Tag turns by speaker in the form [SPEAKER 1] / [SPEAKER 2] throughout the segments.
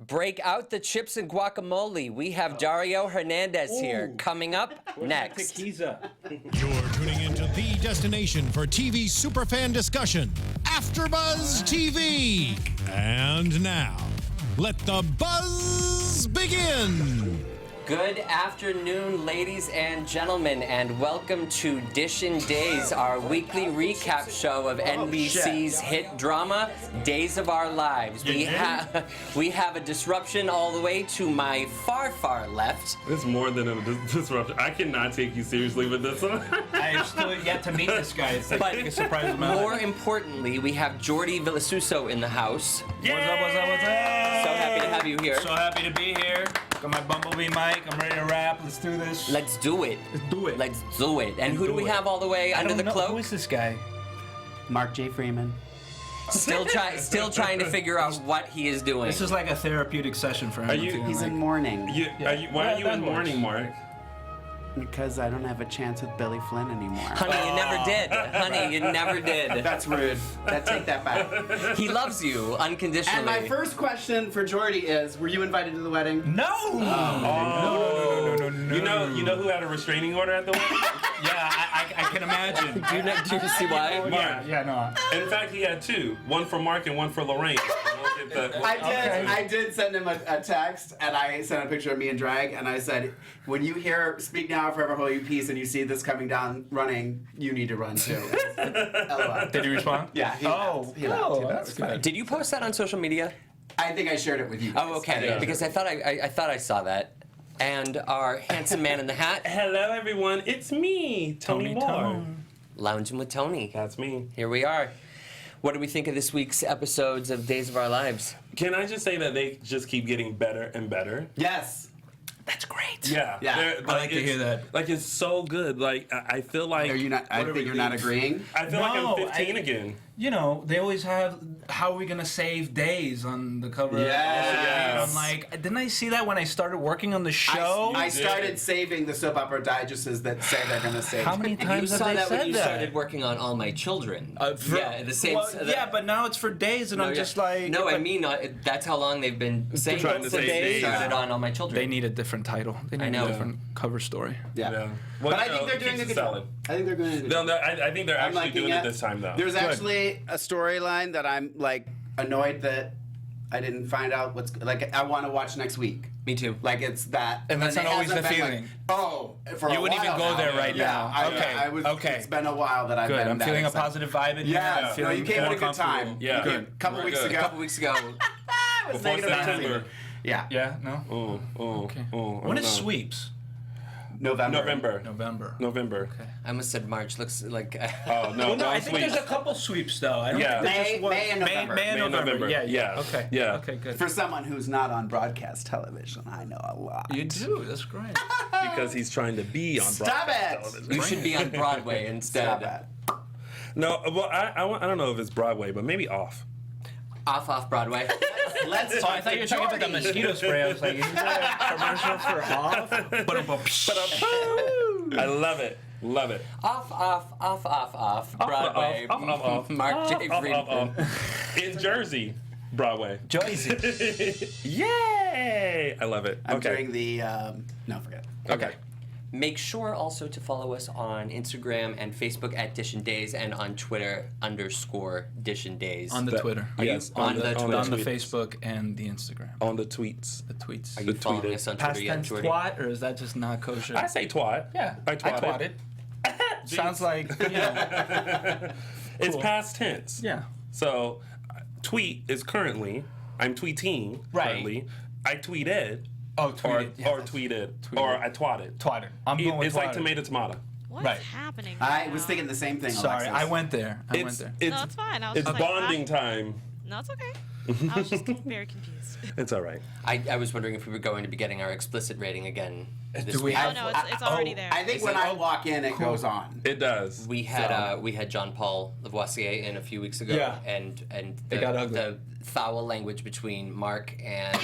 [SPEAKER 1] Break out the chips and guacamole. We have Dario Hernandez here. Coming up next.
[SPEAKER 2] You're tuning into the destination for TV superfan discussion, AFTERBUZZ TV. And now, let the buzz begin.
[SPEAKER 1] Good afternoon, ladies and gentlemen, and welcome to Dishin Days, our weekly recap show of NBC's hit drama, Days of Our Lives. We have a disruption all the way to my far, far left.
[SPEAKER 3] It's more than a disruption. I cannot take you seriously with this one.
[SPEAKER 4] I have still yet to meet this guy. It's like a surprise amount.
[SPEAKER 1] More importantly, we have Jordi Vilasuso in the house.
[SPEAKER 4] What's up, what's up, what's up?
[SPEAKER 1] So happy to have you here.
[SPEAKER 4] So happy to be here. Got my Bumblebee mic. I'm ready to rap. Let's do this.
[SPEAKER 1] Let's do it.
[SPEAKER 4] Let's do it.
[SPEAKER 1] Let's do it. And who do we have all the way under the cloak?
[SPEAKER 4] Who is this guy?
[SPEAKER 5] Mark J Freeman.
[SPEAKER 1] Still trying to figure out what he is doing.
[SPEAKER 4] This is like a therapeutic session for him.
[SPEAKER 5] He's in mourning.
[SPEAKER 3] Why are you in mourning, Mark?
[SPEAKER 5] Because I don't have a chance with Billy Flynn anymore.
[SPEAKER 1] Honey, you never did. Honey, you never did.
[SPEAKER 5] That's rude. Take that back.
[SPEAKER 1] He loves you unconditionally.
[SPEAKER 5] And my first question for Jordi is, were you invited to the wedding?
[SPEAKER 4] No!
[SPEAKER 3] No. You know who had a restraining order at the wedding?
[SPEAKER 4] Yeah, I can imagine.
[SPEAKER 1] Do you see why?
[SPEAKER 4] Yeah, no.
[SPEAKER 3] In fact, he had two. One for Mark and one for Lorraine.
[SPEAKER 5] I did send him a text, and I sent a picture of me in drag, and I said, when you hear Speak Now or Forever Hold You Peace and you see this coming down running, you need to run too. LOL.
[SPEAKER 4] Did he respond?
[SPEAKER 5] Yeah. He laughed.
[SPEAKER 4] That's good.
[SPEAKER 1] Did you post that on social media?
[SPEAKER 5] I think I shared it with you guys.
[SPEAKER 1] Oh, okay. Because I thought I saw that. And our handsome man in the hat,
[SPEAKER 3] Hello, everyone. It's me, Tony Moore.
[SPEAKER 1] lounging with Tony.
[SPEAKER 3] That's me.
[SPEAKER 1] Here we are. What do we think of this week's episodes of Days of Our Lives?
[SPEAKER 3] Can I just say that they just keep getting better and better?
[SPEAKER 5] Yes.
[SPEAKER 1] That's great.
[SPEAKER 3] Yeah.
[SPEAKER 4] I like to hear that.
[SPEAKER 3] Like, it's so good. Like, I feel like...
[SPEAKER 5] Are you not? I think you're not agreeing.
[SPEAKER 3] I feel like I'm 15 again.
[SPEAKER 4] You know, they always have, how are we going to save days on the cover?
[SPEAKER 5] Yes.
[SPEAKER 4] I'm like, didn't I see that when I started working on the show?
[SPEAKER 5] I started saving the soap opera digests that say they're going to save.
[SPEAKER 4] How many
[SPEAKER 1] You
[SPEAKER 4] times have
[SPEAKER 1] saw
[SPEAKER 4] they
[SPEAKER 1] that when
[SPEAKER 4] said
[SPEAKER 1] you
[SPEAKER 4] that?
[SPEAKER 1] started working on All My Children. Yeah, the same.
[SPEAKER 4] Well, but now it's for days, and I'm just like...
[SPEAKER 1] No, I mean, that's how long they've been saying
[SPEAKER 3] trying to
[SPEAKER 1] since
[SPEAKER 3] save
[SPEAKER 1] they
[SPEAKER 3] days.
[SPEAKER 1] started on All My Children.
[SPEAKER 4] They need a different title. They need
[SPEAKER 1] know.
[SPEAKER 4] a different cover story.
[SPEAKER 5] Yeah.
[SPEAKER 3] Well,
[SPEAKER 5] But I
[SPEAKER 3] you
[SPEAKER 5] think
[SPEAKER 3] know,
[SPEAKER 5] they're doing
[SPEAKER 3] keeps
[SPEAKER 5] a good
[SPEAKER 3] it
[SPEAKER 5] job.
[SPEAKER 3] solid.
[SPEAKER 5] I think they're doing a good
[SPEAKER 3] No,
[SPEAKER 5] job.
[SPEAKER 3] I think they're
[SPEAKER 5] I'm
[SPEAKER 3] actually
[SPEAKER 5] liking
[SPEAKER 3] doing
[SPEAKER 5] it.
[SPEAKER 3] it this time, though.
[SPEAKER 5] There's actually a storyline that I'm like annoyed that I didn't find out what's like. I want to watch next week.
[SPEAKER 1] Me too.
[SPEAKER 5] Like it's that,
[SPEAKER 4] And that's
[SPEAKER 5] it
[SPEAKER 4] not always
[SPEAKER 5] hasn't
[SPEAKER 4] the
[SPEAKER 5] been
[SPEAKER 4] feeling.
[SPEAKER 5] Like, for
[SPEAKER 4] You
[SPEAKER 5] a
[SPEAKER 4] wouldn't even
[SPEAKER 5] while
[SPEAKER 4] go
[SPEAKER 5] now.
[SPEAKER 4] there right now. Okay.
[SPEAKER 5] It's been a while that I've
[SPEAKER 4] Good.
[SPEAKER 5] been.
[SPEAKER 4] I'm
[SPEAKER 5] that
[SPEAKER 4] feeling a
[SPEAKER 5] excited.
[SPEAKER 4] positive vibe in here.
[SPEAKER 5] Yeah.
[SPEAKER 4] I'm feeling
[SPEAKER 5] You came at
[SPEAKER 4] more
[SPEAKER 5] a good time.
[SPEAKER 4] comfortable.
[SPEAKER 3] Yeah.
[SPEAKER 5] Good. Couple weeks ago.
[SPEAKER 1] A couple weeks ago.
[SPEAKER 5] I was
[SPEAKER 3] Before
[SPEAKER 5] negative
[SPEAKER 3] September.
[SPEAKER 5] Nancy. Yeah.
[SPEAKER 4] Yeah? No? Okay. When is Sweeps?
[SPEAKER 3] November.
[SPEAKER 4] Okay.
[SPEAKER 1] I almost said March. Looks like.
[SPEAKER 3] Oh, no.
[SPEAKER 4] Well, no, I
[SPEAKER 3] it's
[SPEAKER 4] think
[SPEAKER 3] sweet.
[SPEAKER 4] there's a couple sweeps, though. I don't
[SPEAKER 3] Yeah.
[SPEAKER 4] think there's just one.
[SPEAKER 5] May and November.
[SPEAKER 4] May and
[SPEAKER 3] May and
[SPEAKER 4] November.
[SPEAKER 3] November.
[SPEAKER 4] Yeah.
[SPEAKER 3] Yeah.
[SPEAKER 4] Okay.
[SPEAKER 3] Yeah.
[SPEAKER 4] Okay, good.
[SPEAKER 5] For someone who's not on broadcast television, I know a lot.
[SPEAKER 4] You do. That's great.
[SPEAKER 3] Because he's trying to be on
[SPEAKER 5] Stop
[SPEAKER 3] broadcast
[SPEAKER 5] it!
[SPEAKER 3] television.
[SPEAKER 1] You should be on Broadway instead.
[SPEAKER 5] Stop it.
[SPEAKER 3] No, well, I don't know if it's Broadway, but maybe off.
[SPEAKER 1] Off Broadway.
[SPEAKER 5] Let's
[SPEAKER 4] Oh, I thought you were talking about the mosquito spray. I was like, is that a commercial for off?
[SPEAKER 3] I love it. Love it.
[SPEAKER 1] Off Broadway.
[SPEAKER 3] Off.
[SPEAKER 1] Mark J Freeman.
[SPEAKER 3] In Jersey, Broadway.
[SPEAKER 4] Joyce.
[SPEAKER 3] Yay! I love it.
[SPEAKER 5] I'm
[SPEAKER 3] Okay.
[SPEAKER 5] doing the. No, forget it.
[SPEAKER 3] Okay.
[SPEAKER 1] Make sure also to follow us on Instagram and Facebook at Dishin Days and on Twitter _Dishin Days.
[SPEAKER 4] On the Twitter.
[SPEAKER 3] Yes.
[SPEAKER 1] on the Twitter?
[SPEAKER 4] On the
[SPEAKER 3] tweets.
[SPEAKER 4] Facebook and the Instagram.
[SPEAKER 3] On the tweets.
[SPEAKER 4] The tweets.
[SPEAKER 1] Are you following
[SPEAKER 3] tweeted.
[SPEAKER 1] us on
[SPEAKER 4] Past
[SPEAKER 1] Twitter yet,
[SPEAKER 4] tense
[SPEAKER 1] Jordi?
[SPEAKER 4] twat, or is that just not kosher?
[SPEAKER 3] I say twat.
[SPEAKER 4] Yeah.
[SPEAKER 3] I twatted.
[SPEAKER 4] Sounds like, you know.
[SPEAKER 3] It's
[SPEAKER 4] Cool.
[SPEAKER 3] past tense.
[SPEAKER 4] Yeah.
[SPEAKER 3] So, tweet is currently, I'm tweeting currently. I tweeted.
[SPEAKER 4] Oh, tweeted. Yeah,
[SPEAKER 3] Or
[SPEAKER 4] that's-
[SPEAKER 3] tweeted.
[SPEAKER 4] tweeted.
[SPEAKER 3] Or I twatted.
[SPEAKER 4] Twatted. I'm going with
[SPEAKER 3] It's like
[SPEAKER 4] twatted.
[SPEAKER 3] tomato.
[SPEAKER 6] What's
[SPEAKER 4] Right.
[SPEAKER 6] happening?
[SPEAKER 5] I
[SPEAKER 6] right
[SPEAKER 5] was
[SPEAKER 6] now?
[SPEAKER 5] thinking the same thing.
[SPEAKER 4] Sorry,
[SPEAKER 5] Alexis.
[SPEAKER 4] I went there.
[SPEAKER 3] It's
[SPEAKER 6] No,
[SPEAKER 3] it's
[SPEAKER 6] it's fine. I was
[SPEAKER 3] it's
[SPEAKER 6] just like,
[SPEAKER 3] bonding time.
[SPEAKER 6] No, it's okay. I was just very confused.
[SPEAKER 3] It's all right.
[SPEAKER 1] I was wondering if we were going to be getting our explicit rating again this
[SPEAKER 4] Do we
[SPEAKER 1] week.
[SPEAKER 4] have-
[SPEAKER 6] Oh no, it's already there.
[SPEAKER 5] I think
[SPEAKER 1] Is
[SPEAKER 5] when
[SPEAKER 1] it-
[SPEAKER 5] I walk in, it goes on.
[SPEAKER 3] It does.
[SPEAKER 1] We had John Paul Lavoisier in a few weeks ago,
[SPEAKER 4] Yeah.
[SPEAKER 1] and
[SPEAKER 4] It got ugly.
[SPEAKER 1] the foul language between Mark and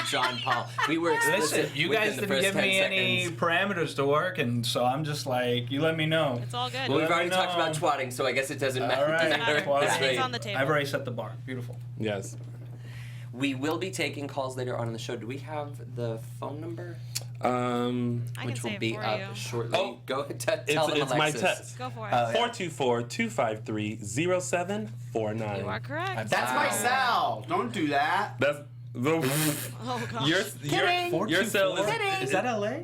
[SPEAKER 1] John Paul. We were explicit.
[SPEAKER 4] Listen, you
[SPEAKER 1] within
[SPEAKER 4] guys
[SPEAKER 1] the
[SPEAKER 4] didn't
[SPEAKER 1] first
[SPEAKER 4] give
[SPEAKER 1] 10
[SPEAKER 4] me any
[SPEAKER 1] seconds.
[SPEAKER 4] parameters to work, and so I'm just like, you let me know.
[SPEAKER 6] It's all good.
[SPEAKER 1] Well, we've
[SPEAKER 4] Let
[SPEAKER 1] already
[SPEAKER 4] me
[SPEAKER 1] talked
[SPEAKER 4] know.
[SPEAKER 1] about twatting, so I guess it doesn't
[SPEAKER 4] All
[SPEAKER 1] matter.
[SPEAKER 4] right,
[SPEAKER 1] matter
[SPEAKER 4] twatting.
[SPEAKER 1] this
[SPEAKER 6] It's
[SPEAKER 1] rate.
[SPEAKER 6] on the table.
[SPEAKER 4] I've already set the bar. Beautiful.
[SPEAKER 3] Yes.
[SPEAKER 1] We will be taking calls later on in the show. Do we have the phone number?
[SPEAKER 6] say
[SPEAKER 1] Which will
[SPEAKER 6] it
[SPEAKER 1] be
[SPEAKER 6] for
[SPEAKER 1] up
[SPEAKER 6] you.
[SPEAKER 1] shortly.
[SPEAKER 3] Oh,
[SPEAKER 1] Go ahead, tell them,
[SPEAKER 3] it's my
[SPEAKER 1] Alexis.
[SPEAKER 3] test.
[SPEAKER 6] Go for it.
[SPEAKER 3] 424-253-0749.
[SPEAKER 6] You are correct.
[SPEAKER 5] That's my cell. Don't do that.
[SPEAKER 3] That's the
[SPEAKER 6] Oh gosh.
[SPEAKER 3] your cell is
[SPEAKER 4] Is that LA?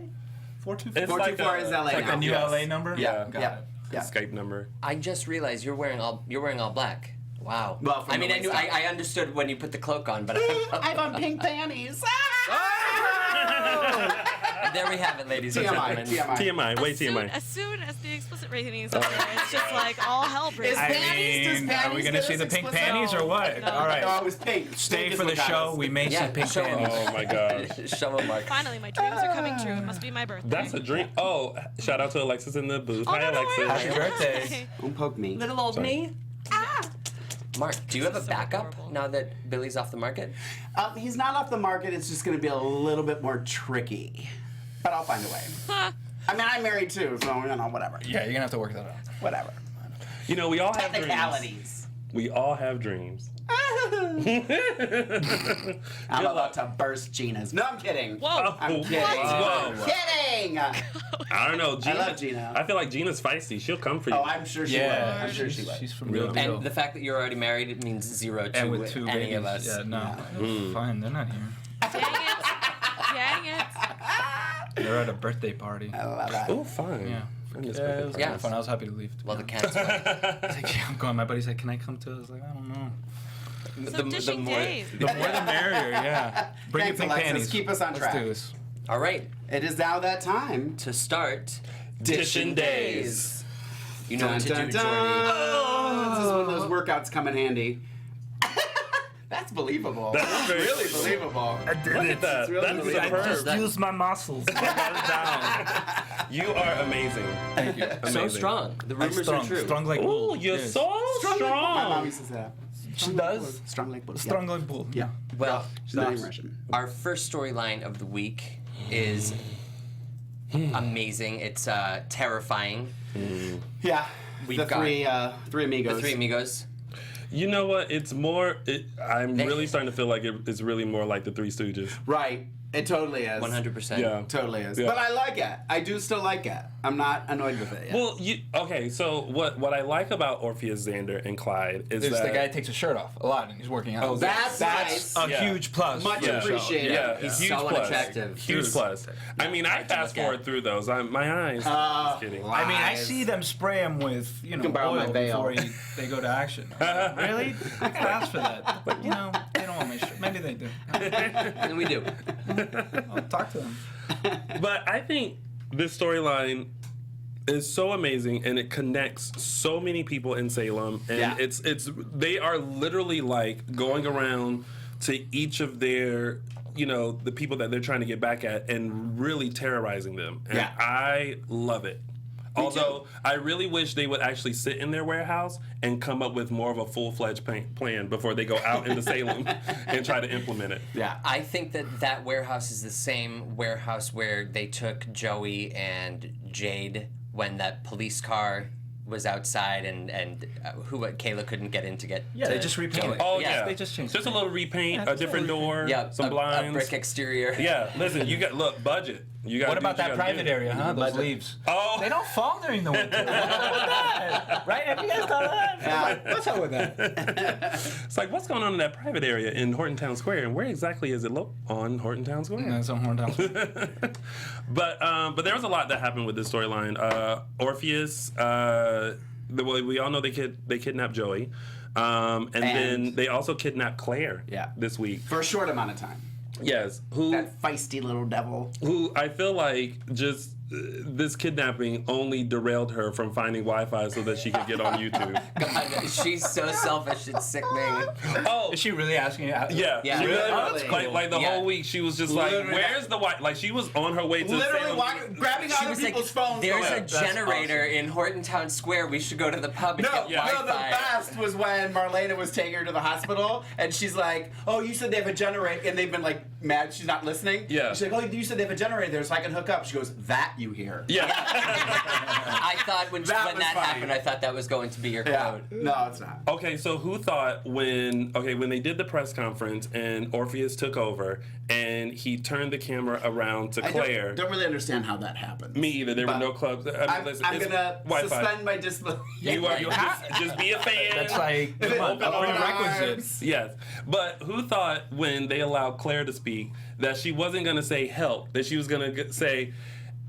[SPEAKER 4] 424.
[SPEAKER 3] it's like
[SPEAKER 5] 424
[SPEAKER 3] a,
[SPEAKER 5] is LA
[SPEAKER 4] Like
[SPEAKER 5] now.
[SPEAKER 4] a new
[SPEAKER 3] Yes.
[SPEAKER 4] LA number?
[SPEAKER 5] Yeah.
[SPEAKER 4] Got
[SPEAKER 5] Yeah.
[SPEAKER 4] it.
[SPEAKER 5] Yeah.
[SPEAKER 3] Skype number.
[SPEAKER 1] I just realized you're wearing all black. Wow.
[SPEAKER 5] Well, from
[SPEAKER 1] I mean,
[SPEAKER 5] the
[SPEAKER 1] I knew
[SPEAKER 5] waist up.
[SPEAKER 1] I understood when you put the cloak on, but
[SPEAKER 5] I'm on pink panties.
[SPEAKER 1] there we have it, ladies and
[SPEAKER 5] TMI.
[SPEAKER 1] gentlemen.
[SPEAKER 3] TMI. Wait, TMI.
[SPEAKER 6] As soon as the explicit rating is over, it's just like all hell breaks
[SPEAKER 5] Is
[SPEAKER 6] loose.
[SPEAKER 5] panties? Does
[SPEAKER 4] Are we
[SPEAKER 5] panties
[SPEAKER 4] gonna
[SPEAKER 5] get
[SPEAKER 4] see
[SPEAKER 5] us
[SPEAKER 4] the pink
[SPEAKER 5] explicit?
[SPEAKER 4] panties or what?
[SPEAKER 6] No.
[SPEAKER 4] All right.
[SPEAKER 5] No, it was pink.
[SPEAKER 4] Stay
[SPEAKER 5] Pink is
[SPEAKER 4] for the
[SPEAKER 5] what got
[SPEAKER 4] show.
[SPEAKER 5] us.
[SPEAKER 4] We may
[SPEAKER 1] Yeah,
[SPEAKER 4] see pink
[SPEAKER 1] show 'em.
[SPEAKER 4] panties.
[SPEAKER 3] Oh my god.
[SPEAKER 1] Show 'em, Mark.
[SPEAKER 6] Finally, my dreams are coming true. It must be my birthday.
[SPEAKER 3] That's a dream. Oh, shout out to Alexis in the booth.
[SPEAKER 6] Oh,
[SPEAKER 3] Hi,
[SPEAKER 6] no, no,
[SPEAKER 3] Alexis.
[SPEAKER 6] wait,
[SPEAKER 4] Happy
[SPEAKER 6] wait.
[SPEAKER 4] birthday.
[SPEAKER 5] Don't poke me.
[SPEAKER 1] Little old me. Mark, do you have a
[SPEAKER 6] So
[SPEAKER 1] backup
[SPEAKER 6] adorable.
[SPEAKER 1] now that Billy's off the market?
[SPEAKER 5] He's not off the market. It's just going to be a little bit more tricky. But I'll find a way. I mean, I'm married too, so, whatever.
[SPEAKER 4] Yeah, you're gonna have to work that out.
[SPEAKER 5] Whatever.
[SPEAKER 3] You know, we all have dreams.
[SPEAKER 5] Technicalities.
[SPEAKER 3] We all have dreams.
[SPEAKER 5] I'm about to burst Gina's. No, I'm kidding.
[SPEAKER 6] Whoa.
[SPEAKER 5] I'm kidding.
[SPEAKER 3] Whoa.
[SPEAKER 5] Kidding.
[SPEAKER 3] I don't know. Gina,
[SPEAKER 5] love Gina.
[SPEAKER 3] I feel like Gina's feisty. She'll come for you.
[SPEAKER 5] Oh, I'm sure she will. I'm sure she will.
[SPEAKER 4] She's from
[SPEAKER 3] Yeah.
[SPEAKER 4] real deal.
[SPEAKER 1] And the fact that you're already married, it means zero to
[SPEAKER 4] And with two
[SPEAKER 1] any
[SPEAKER 4] babies.
[SPEAKER 1] of us.
[SPEAKER 4] Yeah, no. Fine, they're not here.
[SPEAKER 6] Dang it. Dang it.
[SPEAKER 4] They're at a birthday party.
[SPEAKER 5] I love that.
[SPEAKER 3] Oh, fine.
[SPEAKER 4] Yeah.
[SPEAKER 3] I miss
[SPEAKER 4] Yeah, it was
[SPEAKER 3] birthday
[SPEAKER 1] Yeah.
[SPEAKER 4] kind of fun. I was happy to leave.
[SPEAKER 1] Well, the cat's fine.
[SPEAKER 4] I was like, yeah, I'm going. My buddy said, can I come too? I was like, I don't know.
[SPEAKER 6] So dishing days.
[SPEAKER 4] The more the merrier, yeah. Bring
[SPEAKER 5] Thanks,
[SPEAKER 4] your pink
[SPEAKER 5] Alexis.
[SPEAKER 4] panties.
[SPEAKER 5] Keep us on track.
[SPEAKER 4] Let's do this.
[SPEAKER 1] All right,
[SPEAKER 5] It is now that time.
[SPEAKER 1] to start
[SPEAKER 3] Dishing Days.
[SPEAKER 1] You know what to do, Jordi.
[SPEAKER 5] Oh, this is when those workouts come in handy. That's believable.
[SPEAKER 3] That's very
[SPEAKER 5] really believable.
[SPEAKER 4] I did
[SPEAKER 3] Look at that.
[SPEAKER 5] It's really
[SPEAKER 3] That is
[SPEAKER 5] believable.
[SPEAKER 3] superb.
[SPEAKER 4] used my muscles.
[SPEAKER 3] You are amazing.
[SPEAKER 4] Thank you.
[SPEAKER 1] So
[SPEAKER 3] Amazing.
[SPEAKER 1] strong. The rumors
[SPEAKER 4] strong,
[SPEAKER 1] are true.
[SPEAKER 4] strong like
[SPEAKER 3] Ooh,
[SPEAKER 4] bull.
[SPEAKER 3] you're
[SPEAKER 4] Yes.
[SPEAKER 3] so
[SPEAKER 5] My mom
[SPEAKER 3] strong.
[SPEAKER 5] used to say that.
[SPEAKER 4] She does.
[SPEAKER 5] Strong like bull.
[SPEAKER 4] Strong like bull.
[SPEAKER 5] Yeah.
[SPEAKER 1] Well,
[SPEAKER 5] She's not even Russian.
[SPEAKER 1] our first storyline of the week is amazing. It's terrifying.
[SPEAKER 5] Yeah.
[SPEAKER 1] We've
[SPEAKER 5] the
[SPEAKER 1] got
[SPEAKER 5] three amigos.
[SPEAKER 1] The three amigos.
[SPEAKER 3] You know what? It's more. I'm
[SPEAKER 1] They-
[SPEAKER 3] really starting to feel like it's really more like the Three Stooges.
[SPEAKER 5] Right. It totally is.
[SPEAKER 1] 100%.
[SPEAKER 3] Yeah.
[SPEAKER 5] Totally is.
[SPEAKER 3] Yeah.
[SPEAKER 5] But I like it. I do still like it. I'm not annoyed with it yet.
[SPEAKER 3] Well, okay. So what I like about Orpheus, Xander, and Clyde is
[SPEAKER 4] There's
[SPEAKER 3] that
[SPEAKER 4] the guy takes his shirt off a lot and he's working out.
[SPEAKER 3] Oh,
[SPEAKER 5] that's nice.
[SPEAKER 4] a
[SPEAKER 3] Yeah.
[SPEAKER 4] huge plus.
[SPEAKER 5] Much
[SPEAKER 3] Yeah.
[SPEAKER 5] appreciated.
[SPEAKER 3] Yeah,
[SPEAKER 1] He's
[SPEAKER 3] huge
[SPEAKER 1] so
[SPEAKER 3] plus.
[SPEAKER 1] unattractive.
[SPEAKER 3] Huge plus. I mean, I
[SPEAKER 1] hard to
[SPEAKER 3] fast
[SPEAKER 1] look
[SPEAKER 3] forward
[SPEAKER 1] at.
[SPEAKER 3] through those. My eyes. Just kidding.
[SPEAKER 4] I mean, I
[SPEAKER 5] Lies.
[SPEAKER 4] see them spray him with,
[SPEAKER 5] can borrow my
[SPEAKER 4] oil
[SPEAKER 5] veil.
[SPEAKER 4] before they go to action. I'm like, really? I could ask for that. But, they don't want my shirt. Maybe they do.
[SPEAKER 1] And we do.
[SPEAKER 4] I'll talk to them.
[SPEAKER 3] But I think this storyline is so amazing and it connects so many people in Salem and
[SPEAKER 5] Yeah.
[SPEAKER 3] it's they are literally like going around to each of their the people that they're trying to get back at and really terrorizing them. And
[SPEAKER 5] Yeah.
[SPEAKER 3] I love it. Although I really wish they would actually sit in their warehouse and come up with more of a full-fledged plan before they go out into Salem and try to implement it.
[SPEAKER 5] Yeah.
[SPEAKER 1] I think that warehouse is the same warehouse where they took Joey and Jade when that police car was outside and Kayla couldn't get in to get.
[SPEAKER 4] Yeah,
[SPEAKER 1] to
[SPEAKER 4] they just repainted it.
[SPEAKER 3] Oh
[SPEAKER 1] Yeah.
[SPEAKER 3] yeah,
[SPEAKER 4] They just changed
[SPEAKER 3] just a
[SPEAKER 4] it.
[SPEAKER 3] little repaint,
[SPEAKER 4] Yeah,
[SPEAKER 3] a
[SPEAKER 4] just a
[SPEAKER 3] different
[SPEAKER 4] little
[SPEAKER 3] door,
[SPEAKER 1] Yeah,
[SPEAKER 3] some
[SPEAKER 1] a
[SPEAKER 3] blinds.
[SPEAKER 1] brick exterior.
[SPEAKER 3] Yeah, listen, look, budget. You got.
[SPEAKER 4] What about that private area, huh? Those leaves.
[SPEAKER 3] Oh,
[SPEAKER 4] They don't fall during the winter. What's up with that? Right? Have you guys done that?
[SPEAKER 5] Yeah.
[SPEAKER 4] What's up with that?
[SPEAKER 3] it's like what's going on in that private area in Horton Town Square, and where exactly is it on Horton Town Square?
[SPEAKER 4] That's on Horntown.
[SPEAKER 3] But there was a lot that happened with this storyline. Orpheus, we all know they kidnapped Joey, and then they also kidnapped Claire.
[SPEAKER 5] Yeah.
[SPEAKER 3] This week.
[SPEAKER 5] For a short amount of time.
[SPEAKER 3] Yes, who
[SPEAKER 5] That feisty little devil.
[SPEAKER 3] I feel like just this kidnapping only derailed her from finding Wi-Fi so that she could get on YouTube.
[SPEAKER 1] God, she's so selfish. It's sickening.
[SPEAKER 3] Oh,
[SPEAKER 4] Is she really asking you?
[SPEAKER 3] yeah.
[SPEAKER 1] Yeah.
[SPEAKER 3] She
[SPEAKER 1] Really?
[SPEAKER 5] Oh, that's
[SPEAKER 3] like the
[SPEAKER 1] Yeah.
[SPEAKER 3] whole week she was just like,
[SPEAKER 5] Literally.
[SPEAKER 3] "Where's the Wi?" Like she was on her way to
[SPEAKER 5] Literally
[SPEAKER 3] Salem.
[SPEAKER 5] grabbing
[SPEAKER 1] She
[SPEAKER 5] other
[SPEAKER 1] was like,
[SPEAKER 5] people's phones.
[SPEAKER 1] "There's
[SPEAKER 5] going,
[SPEAKER 1] a generator in Horton Town Square. We should go to the pub and get
[SPEAKER 5] No,
[SPEAKER 1] Wi-Fi."
[SPEAKER 5] the best was when Marlena was taking her to the hospital, and she's like, "Oh, you said they have a generator," and they've been like mad she's not listening.
[SPEAKER 3] Yeah.
[SPEAKER 5] She's like, oh, you said they have a generator there so I can hook up. She goes, that you hear.
[SPEAKER 3] Yeah.
[SPEAKER 1] I thought when that
[SPEAKER 5] was funny.
[SPEAKER 1] happened, I thought that was going to be your
[SPEAKER 5] Yeah.
[SPEAKER 1] quote.
[SPEAKER 5] No, it's not.
[SPEAKER 3] Okay, so who thought when they did the press conference and Orpheus took over and he turned the camera around to Claire?
[SPEAKER 5] I don't really understand how that happened.
[SPEAKER 3] Me either. There were no clubs. I mean, listen,
[SPEAKER 5] I'm
[SPEAKER 3] it's
[SPEAKER 5] gonna
[SPEAKER 3] Wi-Fi.
[SPEAKER 5] suspend my disbelief.
[SPEAKER 3] You just be a fan.
[SPEAKER 4] That's like come on, a prerequisite.
[SPEAKER 3] Yes, but who thought when they allowed Claire to speak that she wasn't going to say help, that she was going to say,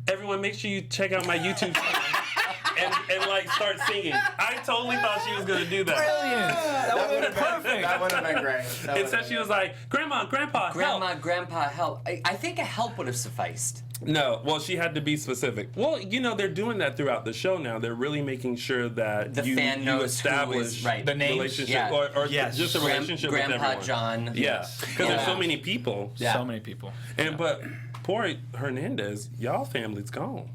[SPEAKER 3] everyone make sure you check out my YouTube channel and like start singing. I totally thought she was going to do that.
[SPEAKER 4] Brilliant. That would have been perfect.
[SPEAKER 5] That would have been great.
[SPEAKER 3] Instead she was like, Grandma, Grandpa, help.
[SPEAKER 1] Grandpa, help. I think a help would have sufficed.
[SPEAKER 3] No, well, she had to be specific. Well, you know, they're doing that throughout the show now. They're really making sure that
[SPEAKER 1] The
[SPEAKER 3] you
[SPEAKER 1] fan knows who
[SPEAKER 3] establish
[SPEAKER 1] is right.
[SPEAKER 4] The names?
[SPEAKER 3] relationship
[SPEAKER 1] Yeah.
[SPEAKER 3] or
[SPEAKER 4] Yes.
[SPEAKER 3] just a relationship with
[SPEAKER 1] Grandpa
[SPEAKER 3] everyone.
[SPEAKER 1] John.
[SPEAKER 3] Yeah, because there's so many people.
[SPEAKER 5] Yeah.
[SPEAKER 4] So many people.
[SPEAKER 3] And but poor Hernandez, y'all family's gone.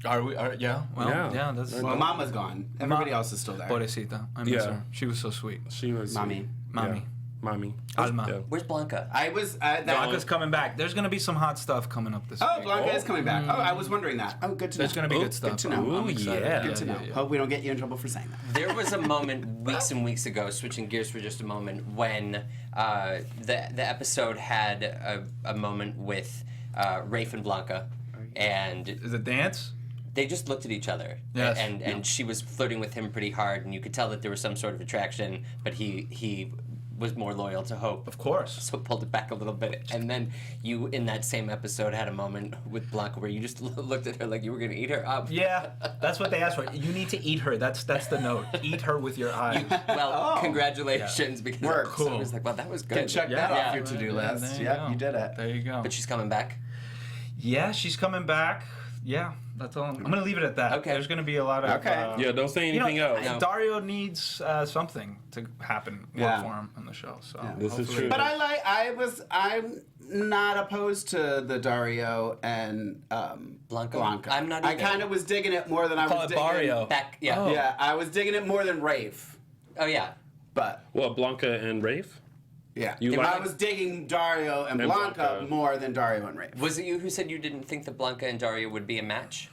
[SPEAKER 4] Are we? Yeah. Well,
[SPEAKER 3] Yeah.
[SPEAKER 4] yeah. That's.
[SPEAKER 5] Well, Mama's gone. Everybody else is still there.
[SPEAKER 4] Pobrecita. I miss
[SPEAKER 3] Yeah.
[SPEAKER 4] her. She was so sweet.
[SPEAKER 3] She was
[SPEAKER 5] Mommy.
[SPEAKER 4] Mommy.
[SPEAKER 3] Yeah. Mommy.
[SPEAKER 4] Alma.
[SPEAKER 3] Yeah.
[SPEAKER 1] Where's Blanca?
[SPEAKER 5] I was.
[SPEAKER 4] Blanca's coming back. There's gonna be some hot stuff coming up this
[SPEAKER 5] Oh,
[SPEAKER 4] week.
[SPEAKER 5] Blanca is coming back. Oh, I was wondering that. Oh, good to know.
[SPEAKER 4] There's gonna be good stuff.
[SPEAKER 5] Good to know.
[SPEAKER 4] I'm excited.
[SPEAKER 3] yeah.
[SPEAKER 5] Good to know.
[SPEAKER 4] Yeah.
[SPEAKER 5] Hope we don't get you in trouble for saying that.
[SPEAKER 1] There was a moment weeks and weeks ago, switching gears for just a moment, when the episode had a moment with Rafe and Blanca, and
[SPEAKER 4] Is it dance?
[SPEAKER 1] they just looked at each other.
[SPEAKER 4] Yes.
[SPEAKER 1] And she was flirting with him pretty hard, and you could tell that there was some sort of attraction, but he was more loyal to Hope.
[SPEAKER 4] Of course.
[SPEAKER 1] So pulled it back a little bit. And then you, in that same episode, had a moment with Blanca where you just looked at her like you were going to eat her up.
[SPEAKER 4] Yeah, that's what they asked for. You need to eat her. That's the note. Eat her with your eye.
[SPEAKER 1] Well, congratulations, because
[SPEAKER 5] Worked.
[SPEAKER 1] I was like, well, that was good.
[SPEAKER 5] Can check that
[SPEAKER 1] Yeah.
[SPEAKER 5] off your to-do
[SPEAKER 4] Yeah,
[SPEAKER 5] list.
[SPEAKER 4] there you
[SPEAKER 5] Yep,
[SPEAKER 4] go.
[SPEAKER 5] you did it.
[SPEAKER 4] There you go.
[SPEAKER 1] But she's coming back.
[SPEAKER 4] Yeah, she's coming back. Yeah, that's all. I'm gonna leave it at that.
[SPEAKER 1] Okay.
[SPEAKER 4] There's gonna be a lot of.
[SPEAKER 5] Okay.
[SPEAKER 3] Yeah, don't say anything else.
[SPEAKER 1] No.
[SPEAKER 4] Dario needs something to happen
[SPEAKER 5] Yeah.
[SPEAKER 4] for him on the show. So
[SPEAKER 3] This is
[SPEAKER 4] hopefully-
[SPEAKER 3] true.
[SPEAKER 5] But I'm not opposed to the Dario and
[SPEAKER 1] Blanca.
[SPEAKER 5] Blanca.
[SPEAKER 1] I'm not
[SPEAKER 5] I
[SPEAKER 1] either.
[SPEAKER 5] kind of was digging it more than I
[SPEAKER 4] Call
[SPEAKER 5] was
[SPEAKER 4] it
[SPEAKER 5] digging.
[SPEAKER 4] Dario.
[SPEAKER 1] Back, yeah.
[SPEAKER 4] Oh.
[SPEAKER 5] Yeah, I was digging it more than Rafe.
[SPEAKER 1] Oh, yeah.
[SPEAKER 5] But
[SPEAKER 3] What, Blanca and Rafe?
[SPEAKER 5] yeah,
[SPEAKER 3] You
[SPEAKER 5] if
[SPEAKER 3] like-
[SPEAKER 5] I was digging Dario and
[SPEAKER 3] And
[SPEAKER 5] Blanca
[SPEAKER 3] Blanca.
[SPEAKER 5] more than Dario and Rafe.
[SPEAKER 1] Was it you who said you didn't think that Blanca and Dario would be a match?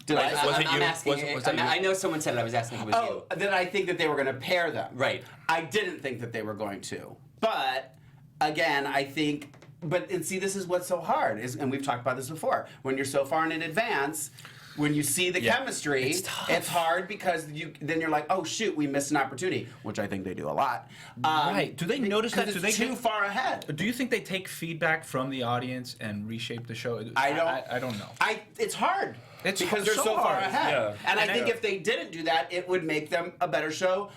[SPEAKER 5] Did I?
[SPEAKER 4] Was it
[SPEAKER 1] I'm
[SPEAKER 4] you?
[SPEAKER 1] asking.
[SPEAKER 4] Was that you?
[SPEAKER 1] I know someone said it. I was asking if it was
[SPEAKER 5] Oh, then I think that they were going to pair them.
[SPEAKER 1] Right.
[SPEAKER 5] I didn't think that they were going to. But again, I think. And see, this is what's so hard is, and we've talked about this before. When you're so far in advance, when you see the
[SPEAKER 4] Yeah.
[SPEAKER 5] chemistry,
[SPEAKER 4] It's tough.
[SPEAKER 5] it's hard because then you're like, oh shoot, we missed an opportunity, which I think they do a lot.
[SPEAKER 4] Right. Do they notice that?
[SPEAKER 5] Because
[SPEAKER 4] Do
[SPEAKER 5] it's
[SPEAKER 4] they
[SPEAKER 5] too far ahead?
[SPEAKER 4] Do you think they take feedback from the audience and reshape the show?
[SPEAKER 5] I
[SPEAKER 4] I don't know.
[SPEAKER 5] It's hard.
[SPEAKER 4] It's
[SPEAKER 5] because they're
[SPEAKER 4] so
[SPEAKER 5] so far
[SPEAKER 4] hard.
[SPEAKER 5] ahead.
[SPEAKER 3] Yeah.
[SPEAKER 5] And I
[SPEAKER 4] And
[SPEAKER 5] think
[SPEAKER 4] I-
[SPEAKER 5] if they didn't do that, it would make them a better show.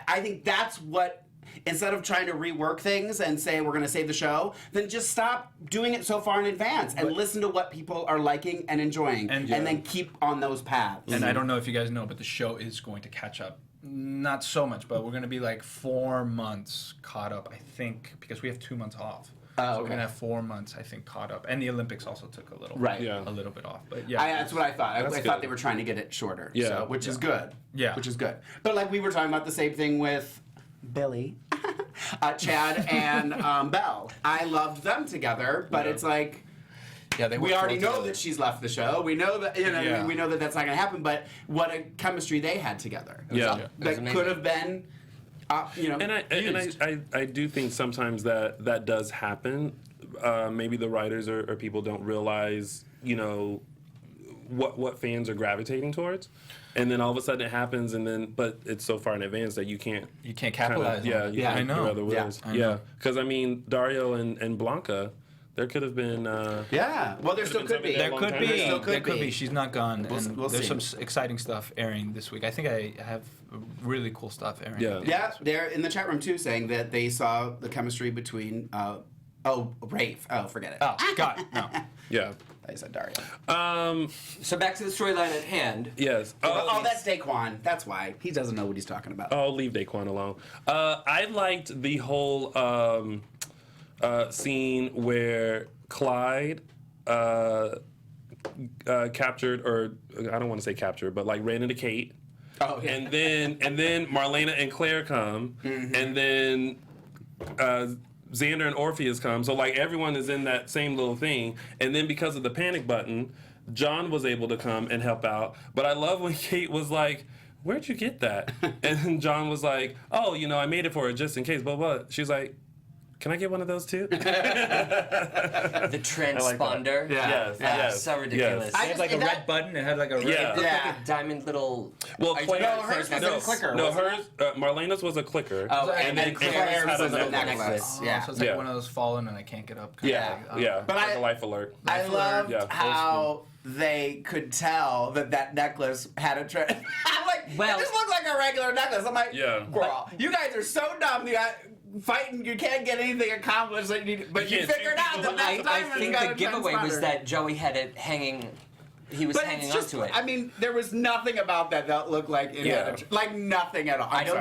[SPEAKER 5] I think that's what. Instead of trying to rework things and say we're going to save the show, then just stop doing it so far in advance and listen to what people are liking and enjoying, and then keep on those paths.
[SPEAKER 4] And I don't know if you guys know, but the show is going to catch up. Not so much, but we're going to be like 4 months caught up, I think, because we have 2 months off. So we're
[SPEAKER 5] okay.
[SPEAKER 4] going to have 4 months, I think, caught up. And the Olympics also took a little,
[SPEAKER 5] Right.
[SPEAKER 3] Yeah.
[SPEAKER 4] a little bit off. But yeah,
[SPEAKER 5] That's what I thought. I
[SPEAKER 3] That's
[SPEAKER 5] thought
[SPEAKER 3] good.
[SPEAKER 5] they were trying to get it shorter.
[SPEAKER 3] Yeah.
[SPEAKER 5] So, which is good.
[SPEAKER 4] Yeah.
[SPEAKER 5] Which is good. But like we were talking about the same thing with Billy, Chad, and Belle. I loved them together, but it's like.
[SPEAKER 4] yeah, they
[SPEAKER 5] We
[SPEAKER 4] worked
[SPEAKER 5] already
[SPEAKER 4] well
[SPEAKER 5] know
[SPEAKER 4] together.
[SPEAKER 5] that she's left the show. We know that
[SPEAKER 4] Yeah.
[SPEAKER 5] we know that that's not going to happen. But what a chemistry they had together. It was
[SPEAKER 3] Yeah.
[SPEAKER 5] all-
[SPEAKER 3] Yeah.
[SPEAKER 1] It was
[SPEAKER 5] that
[SPEAKER 1] amazing.
[SPEAKER 5] could have been,
[SPEAKER 3] And I do think sometimes that does happen. Maybe the writers or people don't realize, you know, what fans are gravitating towards, and then all of a sudden it happens, but it's so far in advance that you can't
[SPEAKER 4] capitalize on
[SPEAKER 3] yeah,
[SPEAKER 4] it.
[SPEAKER 3] you
[SPEAKER 5] Yeah,
[SPEAKER 3] can't
[SPEAKER 4] I know.
[SPEAKER 3] do other
[SPEAKER 5] Yeah,
[SPEAKER 3] wills.
[SPEAKER 4] I
[SPEAKER 3] Yeah,
[SPEAKER 4] know.
[SPEAKER 3] because I mean Dario and Blanca, there could have been.
[SPEAKER 5] Yeah. Well, there still
[SPEAKER 3] been
[SPEAKER 5] could be.
[SPEAKER 3] something
[SPEAKER 4] There
[SPEAKER 3] long
[SPEAKER 4] could
[SPEAKER 3] time.
[SPEAKER 4] be.
[SPEAKER 3] There
[SPEAKER 5] still could
[SPEAKER 4] There could
[SPEAKER 5] be.
[SPEAKER 4] be. She's not gone. And
[SPEAKER 5] we'll
[SPEAKER 4] there's
[SPEAKER 5] see.
[SPEAKER 4] some exciting stuff airing this week. I think I have really cool stuff airing.
[SPEAKER 3] Yeah.
[SPEAKER 5] Yeah, they're in the chat room too, saying that they saw the chemistry between. Rafe. Oh, forget it.
[SPEAKER 4] Oh, God, no.
[SPEAKER 3] Yeah.
[SPEAKER 5] I said Dario.
[SPEAKER 1] So back to the storyline at hand.
[SPEAKER 3] Yes.
[SPEAKER 5] Oh, that's Daquan. That's why he doesn't know what he's talking about.
[SPEAKER 3] Oh, leave Daquan alone. I liked the whole scene where Clyde captured, or I don't want to say captured, but like ran into Kate.
[SPEAKER 5] Oh, yeah.
[SPEAKER 3] And then Marlena and Claire come, and then Xander and Orpheus come. So like everyone is in that same little thing. And then because of the panic button, John was able to come and help out. But I love when Kate was like, where'd you get that? And John was like, oh, I made it for her just in case, blah, blah. She's like, can I get one of those too?
[SPEAKER 1] The transponder.
[SPEAKER 3] Yes.
[SPEAKER 1] So ridiculous.
[SPEAKER 4] It had like a red button. It had like a red.
[SPEAKER 1] It looked like a diamond little.
[SPEAKER 3] Well,
[SPEAKER 5] hers was a clicker.
[SPEAKER 3] No, hers. Marlena's was a clicker.
[SPEAKER 5] Oh,
[SPEAKER 3] and then
[SPEAKER 5] Claire's
[SPEAKER 3] had a
[SPEAKER 5] was a
[SPEAKER 3] necklace.
[SPEAKER 5] necklace.
[SPEAKER 4] Oh,
[SPEAKER 5] Yeah.
[SPEAKER 4] so it's like one of those fallen and I can't get up.
[SPEAKER 3] Yeah.
[SPEAKER 5] But
[SPEAKER 3] like a life alert.
[SPEAKER 5] I loved
[SPEAKER 3] Yeah,
[SPEAKER 5] how they could tell that necklace had a I'm like,
[SPEAKER 1] Well-
[SPEAKER 5] it just looked like a regular necklace. I'm like,
[SPEAKER 3] Yeah.
[SPEAKER 5] girl, you guys are so dumb. You got fighting, you can't get anything accomplished. But you
[SPEAKER 3] can't
[SPEAKER 5] figured
[SPEAKER 3] see
[SPEAKER 5] out that
[SPEAKER 1] I
[SPEAKER 5] that's diamond
[SPEAKER 1] think
[SPEAKER 5] got
[SPEAKER 1] the
[SPEAKER 5] a
[SPEAKER 1] giveaway was
[SPEAKER 5] transponder.
[SPEAKER 1] that Joey had it hanging. He was
[SPEAKER 5] But
[SPEAKER 1] hanging
[SPEAKER 5] it's just,
[SPEAKER 1] onto it.
[SPEAKER 5] I mean, there was nothing about that looked like it had like nothing at all.
[SPEAKER 1] I don't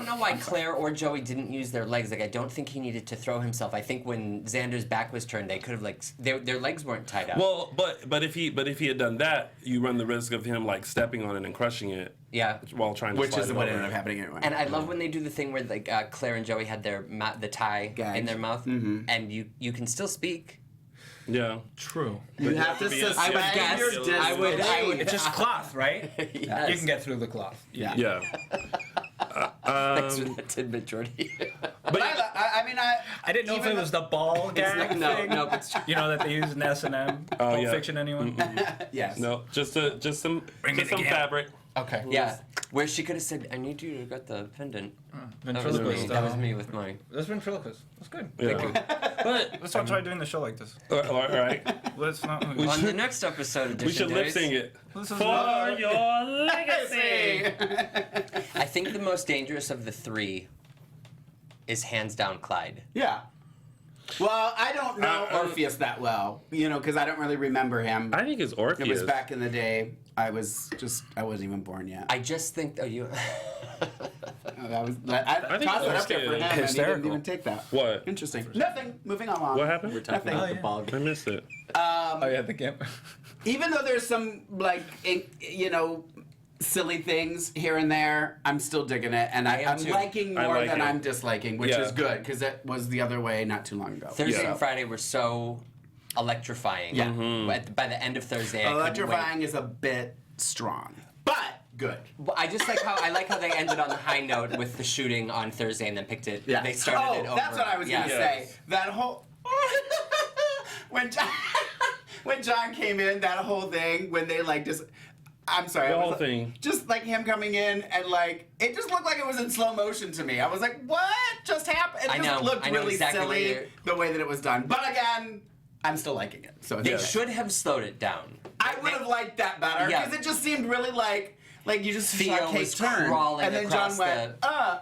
[SPEAKER 1] know why Claire or Joey didn't use their legs. Like I don't think he needed to throw himself. I think when Xander's back was turned, they could have their legs weren't tied up.
[SPEAKER 3] Well, but if he had done that, you run the risk of him like stepping on it and crushing it.
[SPEAKER 1] Yeah.
[SPEAKER 3] While trying to
[SPEAKER 5] Which
[SPEAKER 3] slide
[SPEAKER 5] is
[SPEAKER 3] it
[SPEAKER 5] what
[SPEAKER 3] over.
[SPEAKER 5] ended up happening anyway.
[SPEAKER 1] And I love when they do the thing where like Claire and Joey had their the tie
[SPEAKER 5] Gags.
[SPEAKER 1] in their mouth, and you can still speak.
[SPEAKER 3] Yeah.
[SPEAKER 4] True.
[SPEAKER 5] You have to
[SPEAKER 3] I would
[SPEAKER 5] suspend
[SPEAKER 1] guess-
[SPEAKER 5] your
[SPEAKER 1] I would-
[SPEAKER 5] disbelief.
[SPEAKER 4] It's just cloth, right?
[SPEAKER 1] Yes.
[SPEAKER 4] You can get through the cloth.
[SPEAKER 5] Yeah.
[SPEAKER 3] Yeah.
[SPEAKER 1] Thanks for that tidbit, Jordy.
[SPEAKER 5] But I mean,
[SPEAKER 4] I didn't know if
[SPEAKER 5] even
[SPEAKER 4] it was the ball gag
[SPEAKER 1] no,
[SPEAKER 4] thing.
[SPEAKER 1] no, it's true.
[SPEAKER 4] You know that they use in S&M. Pulp
[SPEAKER 3] yeah.
[SPEAKER 4] Fiction, anyone?
[SPEAKER 5] yes.
[SPEAKER 3] No, just some
[SPEAKER 4] Bring it again.
[SPEAKER 3] fabric.
[SPEAKER 4] Okay.
[SPEAKER 1] Yeah, where she could have said, "I need you to get the pendant." That was
[SPEAKER 4] Ventriloquist.
[SPEAKER 1] me. That was me with mine.
[SPEAKER 4] That's ventriloquist. That's good.
[SPEAKER 3] Yeah. But
[SPEAKER 4] Let's not try doing the show like this.
[SPEAKER 3] all right.
[SPEAKER 4] Let's not.
[SPEAKER 1] On the next episode of
[SPEAKER 3] We should lip sync it.
[SPEAKER 4] This is
[SPEAKER 3] For your legacy.
[SPEAKER 1] I think the most dangerous of the three is hands down Clyde.
[SPEAKER 5] Yeah. Well, I don't know Orpheus that well, because I don't really remember him.
[SPEAKER 3] I think it's Orpheus.
[SPEAKER 5] It was back in the day. I wasn't even born yet.
[SPEAKER 1] I just think. Oh, you.
[SPEAKER 5] I
[SPEAKER 3] think
[SPEAKER 5] tossed it up there
[SPEAKER 3] Orpheus
[SPEAKER 5] for him, and he didn't
[SPEAKER 4] hysterical.
[SPEAKER 5] even take that.
[SPEAKER 3] What?
[SPEAKER 5] Interesting. Nothing. Moving along.
[SPEAKER 3] What happened?
[SPEAKER 1] We're talking about the bald.
[SPEAKER 3] I missed it.
[SPEAKER 4] Oh yeah, the gimp.
[SPEAKER 5] Even though there's some silly things here and there, I'm still digging it, and
[SPEAKER 1] I am
[SPEAKER 5] I'm
[SPEAKER 1] too.
[SPEAKER 5] liking
[SPEAKER 3] I
[SPEAKER 5] more
[SPEAKER 3] like
[SPEAKER 5] than
[SPEAKER 3] it.
[SPEAKER 5] I'm disliking, which
[SPEAKER 3] Yeah.
[SPEAKER 5] is good because it was the other way not too long ago.
[SPEAKER 1] Thursday
[SPEAKER 3] Yeah.
[SPEAKER 1] and Friday were so electrifying.
[SPEAKER 5] Yeah.
[SPEAKER 1] By the end of Thursday, I couldn't wait.
[SPEAKER 5] Electrifying is a bit strong, but good.
[SPEAKER 1] Well, I just like how they ended on the high note with the shooting on Thursday and then picked it.
[SPEAKER 5] Yeah.
[SPEAKER 1] They started it over.
[SPEAKER 5] That's what I was
[SPEAKER 1] Yeah.
[SPEAKER 5] gonna say. That whole when John came in, that whole thing when they just. I'm sorry.
[SPEAKER 3] The
[SPEAKER 5] it was
[SPEAKER 3] whole thing.
[SPEAKER 5] Just like him coming in and it just looked like it was in slow motion to me. I was like, what just happened? It
[SPEAKER 1] I
[SPEAKER 5] just
[SPEAKER 1] know.
[SPEAKER 5] looked
[SPEAKER 1] I know
[SPEAKER 5] really
[SPEAKER 1] exactly what
[SPEAKER 5] silly
[SPEAKER 1] you're-
[SPEAKER 5] the way that it was done. But again, I'm still liking it. So
[SPEAKER 1] They
[SPEAKER 5] it's okay.
[SPEAKER 1] should have slowed it down.
[SPEAKER 5] I would have liked that better
[SPEAKER 1] Yeah.
[SPEAKER 5] because it just seemed really like you just
[SPEAKER 1] Theo
[SPEAKER 5] saw Kate
[SPEAKER 1] was
[SPEAKER 5] turn
[SPEAKER 1] crawling
[SPEAKER 5] and then John
[SPEAKER 1] across
[SPEAKER 5] went, I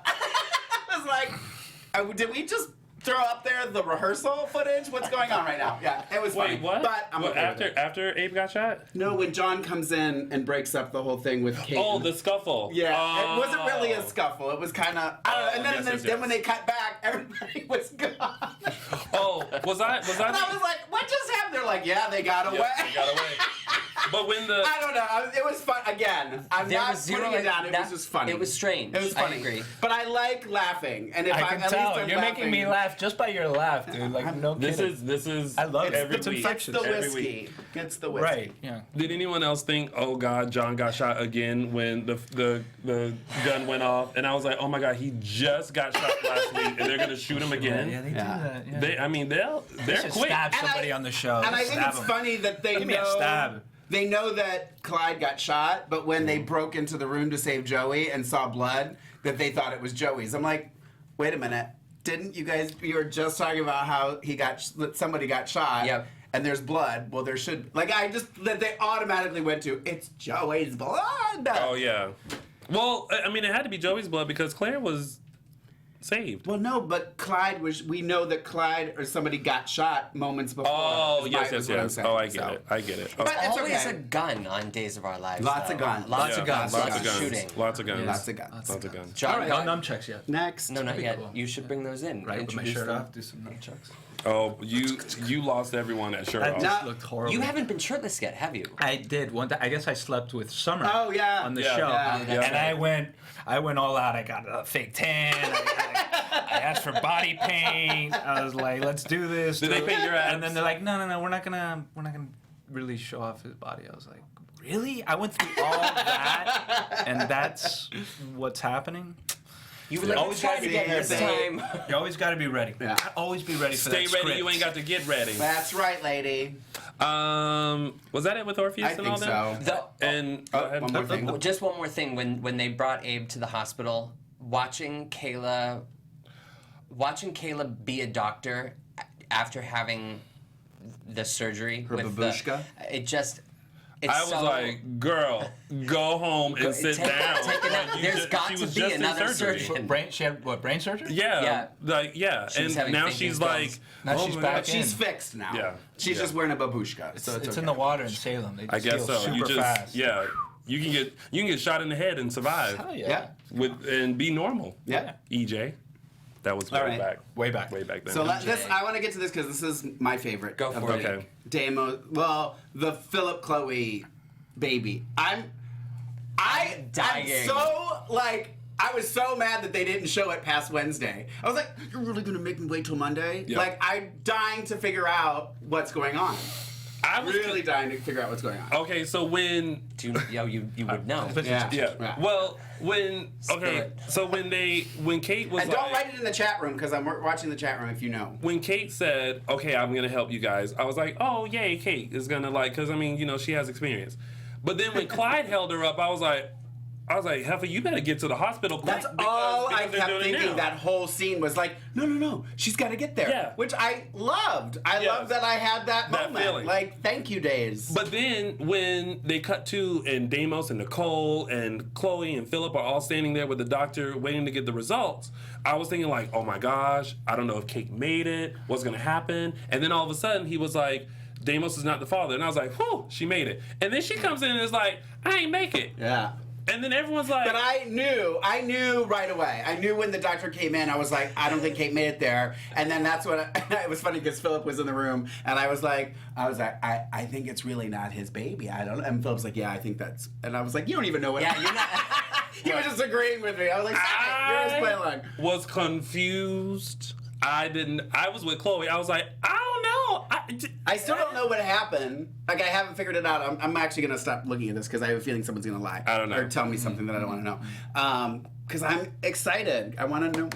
[SPEAKER 5] was like, did we just throw up there the rehearsal footage? What's going on right now? Yeah, it was funny.
[SPEAKER 3] Wait, what?
[SPEAKER 5] But I'm
[SPEAKER 3] What,
[SPEAKER 5] okay with it.
[SPEAKER 3] after Abe got shot?
[SPEAKER 5] No, when John comes in and breaks up the whole thing with Kate.
[SPEAKER 3] Oh, the scuffle.
[SPEAKER 5] Yeah, it wasn't really a scuffle. It was kind of, and then, then when they cut back, everybody was gone.
[SPEAKER 3] Oh, was I?
[SPEAKER 5] And I was like, what just happened? They're like, yeah, they got away.
[SPEAKER 3] They got away. But when the
[SPEAKER 5] I don't know. It was fun. Again, I'm
[SPEAKER 1] There
[SPEAKER 5] not
[SPEAKER 1] was zero,
[SPEAKER 5] putting it down. It was just funny.
[SPEAKER 1] It was strange.
[SPEAKER 5] It was funny.
[SPEAKER 1] I agree.
[SPEAKER 5] But I like laughing, and if
[SPEAKER 4] I can tell. You're making me
[SPEAKER 5] laugh.
[SPEAKER 4] laugh just by your laugh, dude. Like no kidding.
[SPEAKER 3] this is
[SPEAKER 4] I love it.
[SPEAKER 3] every
[SPEAKER 4] It's
[SPEAKER 3] week.
[SPEAKER 4] infectious.
[SPEAKER 5] It's the
[SPEAKER 3] Every
[SPEAKER 5] whiskey.
[SPEAKER 3] week.
[SPEAKER 5] It's the whiskey.
[SPEAKER 4] Right. Yeah.
[SPEAKER 3] Did anyone else think, oh God, John got shot again when the gun went off? And I was like, oh my God, he just got shot last week, and they're gonna shoot him again.
[SPEAKER 4] Yeah, they
[SPEAKER 5] Yeah.
[SPEAKER 4] do that. Yeah.
[SPEAKER 3] They're
[SPEAKER 4] should
[SPEAKER 3] quick.
[SPEAKER 4] stab somebody on the show.
[SPEAKER 5] And I think
[SPEAKER 4] Stab
[SPEAKER 5] it's
[SPEAKER 4] 'em.
[SPEAKER 5] funny that they
[SPEAKER 4] Give me a stab.
[SPEAKER 5] know they know that Clyde got shot, but when they broke into the room to save Joey and saw blood, that they thought it was Joey's. I'm like, wait a minute, didn't you guys? You were just talking about how somebody got shot.
[SPEAKER 1] Yep.
[SPEAKER 5] And there's blood. Well, there should that they automatically went to it's Joey's blood.
[SPEAKER 3] Oh yeah. Well, I mean, it had to be Joey's blood because Claire was saved.
[SPEAKER 5] Well, no, but Clyde was. We know that Clyde or somebody got shot moments before.
[SPEAKER 3] Oh
[SPEAKER 5] is
[SPEAKER 3] yes,
[SPEAKER 5] what
[SPEAKER 3] yes,
[SPEAKER 5] I'm
[SPEAKER 3] yes.
[SPEAKER 5] saying.
[SPEAKER 3] Oh, I get
[SPEAKER 5] So-
[SPEAKER 3] it. I get it.
[SPEAKER 5] But
[SPEAKER 3] Okay.
[SPEAKER 5] it's
[SPEAKER 1] Always
[SPEAKER 5] okay.
[SPEAKER 1] a gun on Days of Our Lives.
[SPEAKER 5] Lots
[SPEAKER 1] though.
[SPEAKER 5] of guns.
[SPEAKER 1] Lots
[SPEAKER 3] Yeah,
[SPEAKER 1] of guns.
[SPEAKER 3] Lots
[SPEAKER 1] Lots
[SPEAKER 3] of guns.
[SPEAKER 1] shooting.
[SPEAKER 3] Lots of guns.
[SPEAKER 5] Lots of guns.
[SPEAKER 3] Lots of guns.
[SPEAKER 1] John,
[SPEAKER 4] No nunchucks yet.
[SPEAKER 5] Next.
[SPEAKER 1] No, not
[SPEAKER 4] be
[SPEAKER 1] yet.
[SPEAKER 4] cool.
[SPEAKER 1] You should bring those in.
[SPEAKER 4] Right, with my
[SPEAKER 1] Introduce
[SPEAKER 4] shirt
[SPEAKER 1] them.
[SPEAKER 4] off, do some nunchucks.
[SPEAKER 3] Oh, you lost everyone at shirt
[SPEAKER 4] That
[SPEAKER 3] off.
[SPEAKER 4] just looked horrible.
[SPEAKER 1] You haven't been shirtless yet, have you?
[SPEAKER 4] I did one. I guess I slept with Summer.
[SPEAKER 5] Oh, yeah.
[SPEAKER 4] On the
[SPEAKER 3] Yeah.
[SPEAKER 4] show,
[SPEAKER 5] Yeah,
[SPEAKER 4] and
[SPEAKER 1] that's
[SPEAKER 4] I went all out. I got a fake tan. I asked for body paint. I was like, let's do this.
[SPEAKER 3] Did they paint your abs?
[SPEAKER 4] And then they're like, no, we're not gonna really show off his body. I was like, really? I went through all that, and that's what's happening.
[SPEAKER 1] You always got to get this time.
[SPEAKER 4] You always got to be ready.
[SPEAKER 5] Yeah.
[SPEAKER 4] Always be ready for
[SPEAKER 3] Stay
[SPEAKER 4] that
[SPEAKER 3] ready.
[SPEAKER 4] script.
[SPEAKER 3] You ain't got to get ready.
[SPEAKER 5] That's right, lady.
[SPEAKER 3] Was that it with Orpheus
[SPEAKER 5] I
[SPEAKER 3] and
[SPEAKER 5] think
[SPEAKER 3] all that?
[SPEAKER 5] so.
[SPEAKER 3] And
[SPEAKER 5] one more thing.
[SPEAKER 1] Just one more thing. When they brought Abe to the hospital, watching Kayla be a doctor after having the surgery
[SPEAKER 5] Her
[SPEAKER 1] with
[SPEAKER 5] babushka?
[SPEAKER 1] It's
[SPEAKER 3] I was like, girl, go home and sit down.
[SPEAKER 1] There's got to be another surgeon.
[SPEAKER 4] She had what, brain surgery?
[SPEAKER 3] Yeah.
[SPEAKER 1] She was
[SPEAKER 3] And
[SPEAKER 1] having
[SPEAKER 3] now
[SPEAKER 1] thinking
[SPEAKER 3] she's
[SPEAKER 1] spells.
[SPEAKER 3] like,
[SPEAKER 4] Now
[SPEAKER 3] oh
[SPEAKER 4] she's
[SPEAKER 3] my
[SPEAKER 4] back
[SPEAKER 3] God.
[SPEAKER 4] in.
[SPEAKER 5] She's fixed now.
[SPEAKER 3] Yeah.
[SPEAKER 5] She's just wearing a babushka, so
[SPEAKER 4] It's
[SPEAKER 5] okay.
[SPEAKER 4] in the water in Salem. They just
[SPEAKER 3] I guess
[SPEAKER 4] heal
[SPEAKER 3] so.
[SPEAKER 4] super fast.
[SPEAKER 3] Yeah. You can get shot in the head and survive
[SPEAKER 4] Hell
[SPEAKER 5] Yeah.
[SPEAKER 3] and be normal.
[SPEAKER 5] Yeah.
[SPEAKER 3] EJ. That was
[SPEAKER 5] All
[SPEAKER 3] way
[SPEAKER 5] right.
[SPEAKER 3] back.
[SPEAKER 4] Way back.
[SPEAKER 3] Way back then.
[SPEAKER 5] So I want to get to this because this is my favorite.
[SPEAKER 1] Go
[SPEAKER 5] of
[SPEAKER 1] for
[SPEAKER 5] the
[SPEAKER 1] it.
[SPEAKER 3] Okay.
[SPEAKER 5] Damo. Well, the Philip Chloe baby. I'm
[SPEAKER 1] dying.
[SPEAKER 5] so like. I was so mad that they didn't show it past Wednesday. I was like, "You're really gonna make me wait till Monday?"
[SPEAKER 3] Yeah.
[SPEAKER 5] Like, I'm dying to figure out what's going on.
[SPEAKER 3] I was
[SPEAKER 5] Really dying to figure out what's going on.
[SPEAKER 3] Okay, so when
[SPEAKER 1] You would know.
[SPEAKER 5] Yeah.
[SPEAKER 3] yeah. Well, when so when Kate was
[SPEAKER 5] And
[SPEAKER 3] like,
[SPEAKER 5] don't write it in the chat room because I'm watching the chat room if you know.
[SPEAKER 3] when Kate said, "Okay, I'm gonna help you guys," I was like, "Oh, yay, Kate is gonna because I mean, she has experience." But then when Clyde held her up, I was like, Heifer, you better get to the hospital quick.
[SPEAKER 5] That's all I
[SPEAKER 3] because they're
[SPEAKER 5] kept
[SPEAKER 3] doing it
[SPEAKER 5] thinking.
[SPEAKER 3] now.
[SPEAKER 5] That whole scene was like, no, she's got to get there.
[SPEAKER 3] Yeah.
[SPEAKER 5] Which I loved. I
[SPEAKER 3] Yes.
[SPEAKER 5] loved that I had that
[SPEAKER 3] That
[SPEAKER 5] moment.
[SPEAKER 3] feeling.
[SPEAKER 5] Like, thank you, days.
[SPEAKER 3] But then when they cut to and Deimos and Nicole and Chloe and Philip are all standing there with the doctor waiting to get the results, I was thinking like, oh my gosh, I don't know if Kate made it, what's gonna happen? And then all of a sudden he was like, Deimos is not the father. And I was like, whew, she made it. And then she comes in and is like, I ain't make it.
[SPEAKER 5] Yeah.
[SPEAKER 3] And then everyone's like,
[SPEAKER 5] But I knew right away. I knew when the doctor came in, I was like, I don't think Kate made it there. And then that's when it was funny because Philip was in the room and I was like, I think it's really not his baby. I don't know. And Philip's like, yeah, I think that's, and I was like, you don't even know what.
[SPEAKER 1] Yeah, you're not.
[SPEAKER 5] He was just agreeing with me. I was like, you're just playing along.
[SPEAKER 3] was confused. I was with Chloe. I was like, I don't know.
[SPEAKER 5] I still don't know what happened. Like, I haven't figured it out. I'm actually going to stop looking at this because I have a feeling someone's going to lie.
[SPEAKER 3] I don't know.
[SPEAKER 5] Or tell me something that I don't want to know. Because I'm excited. I want to know.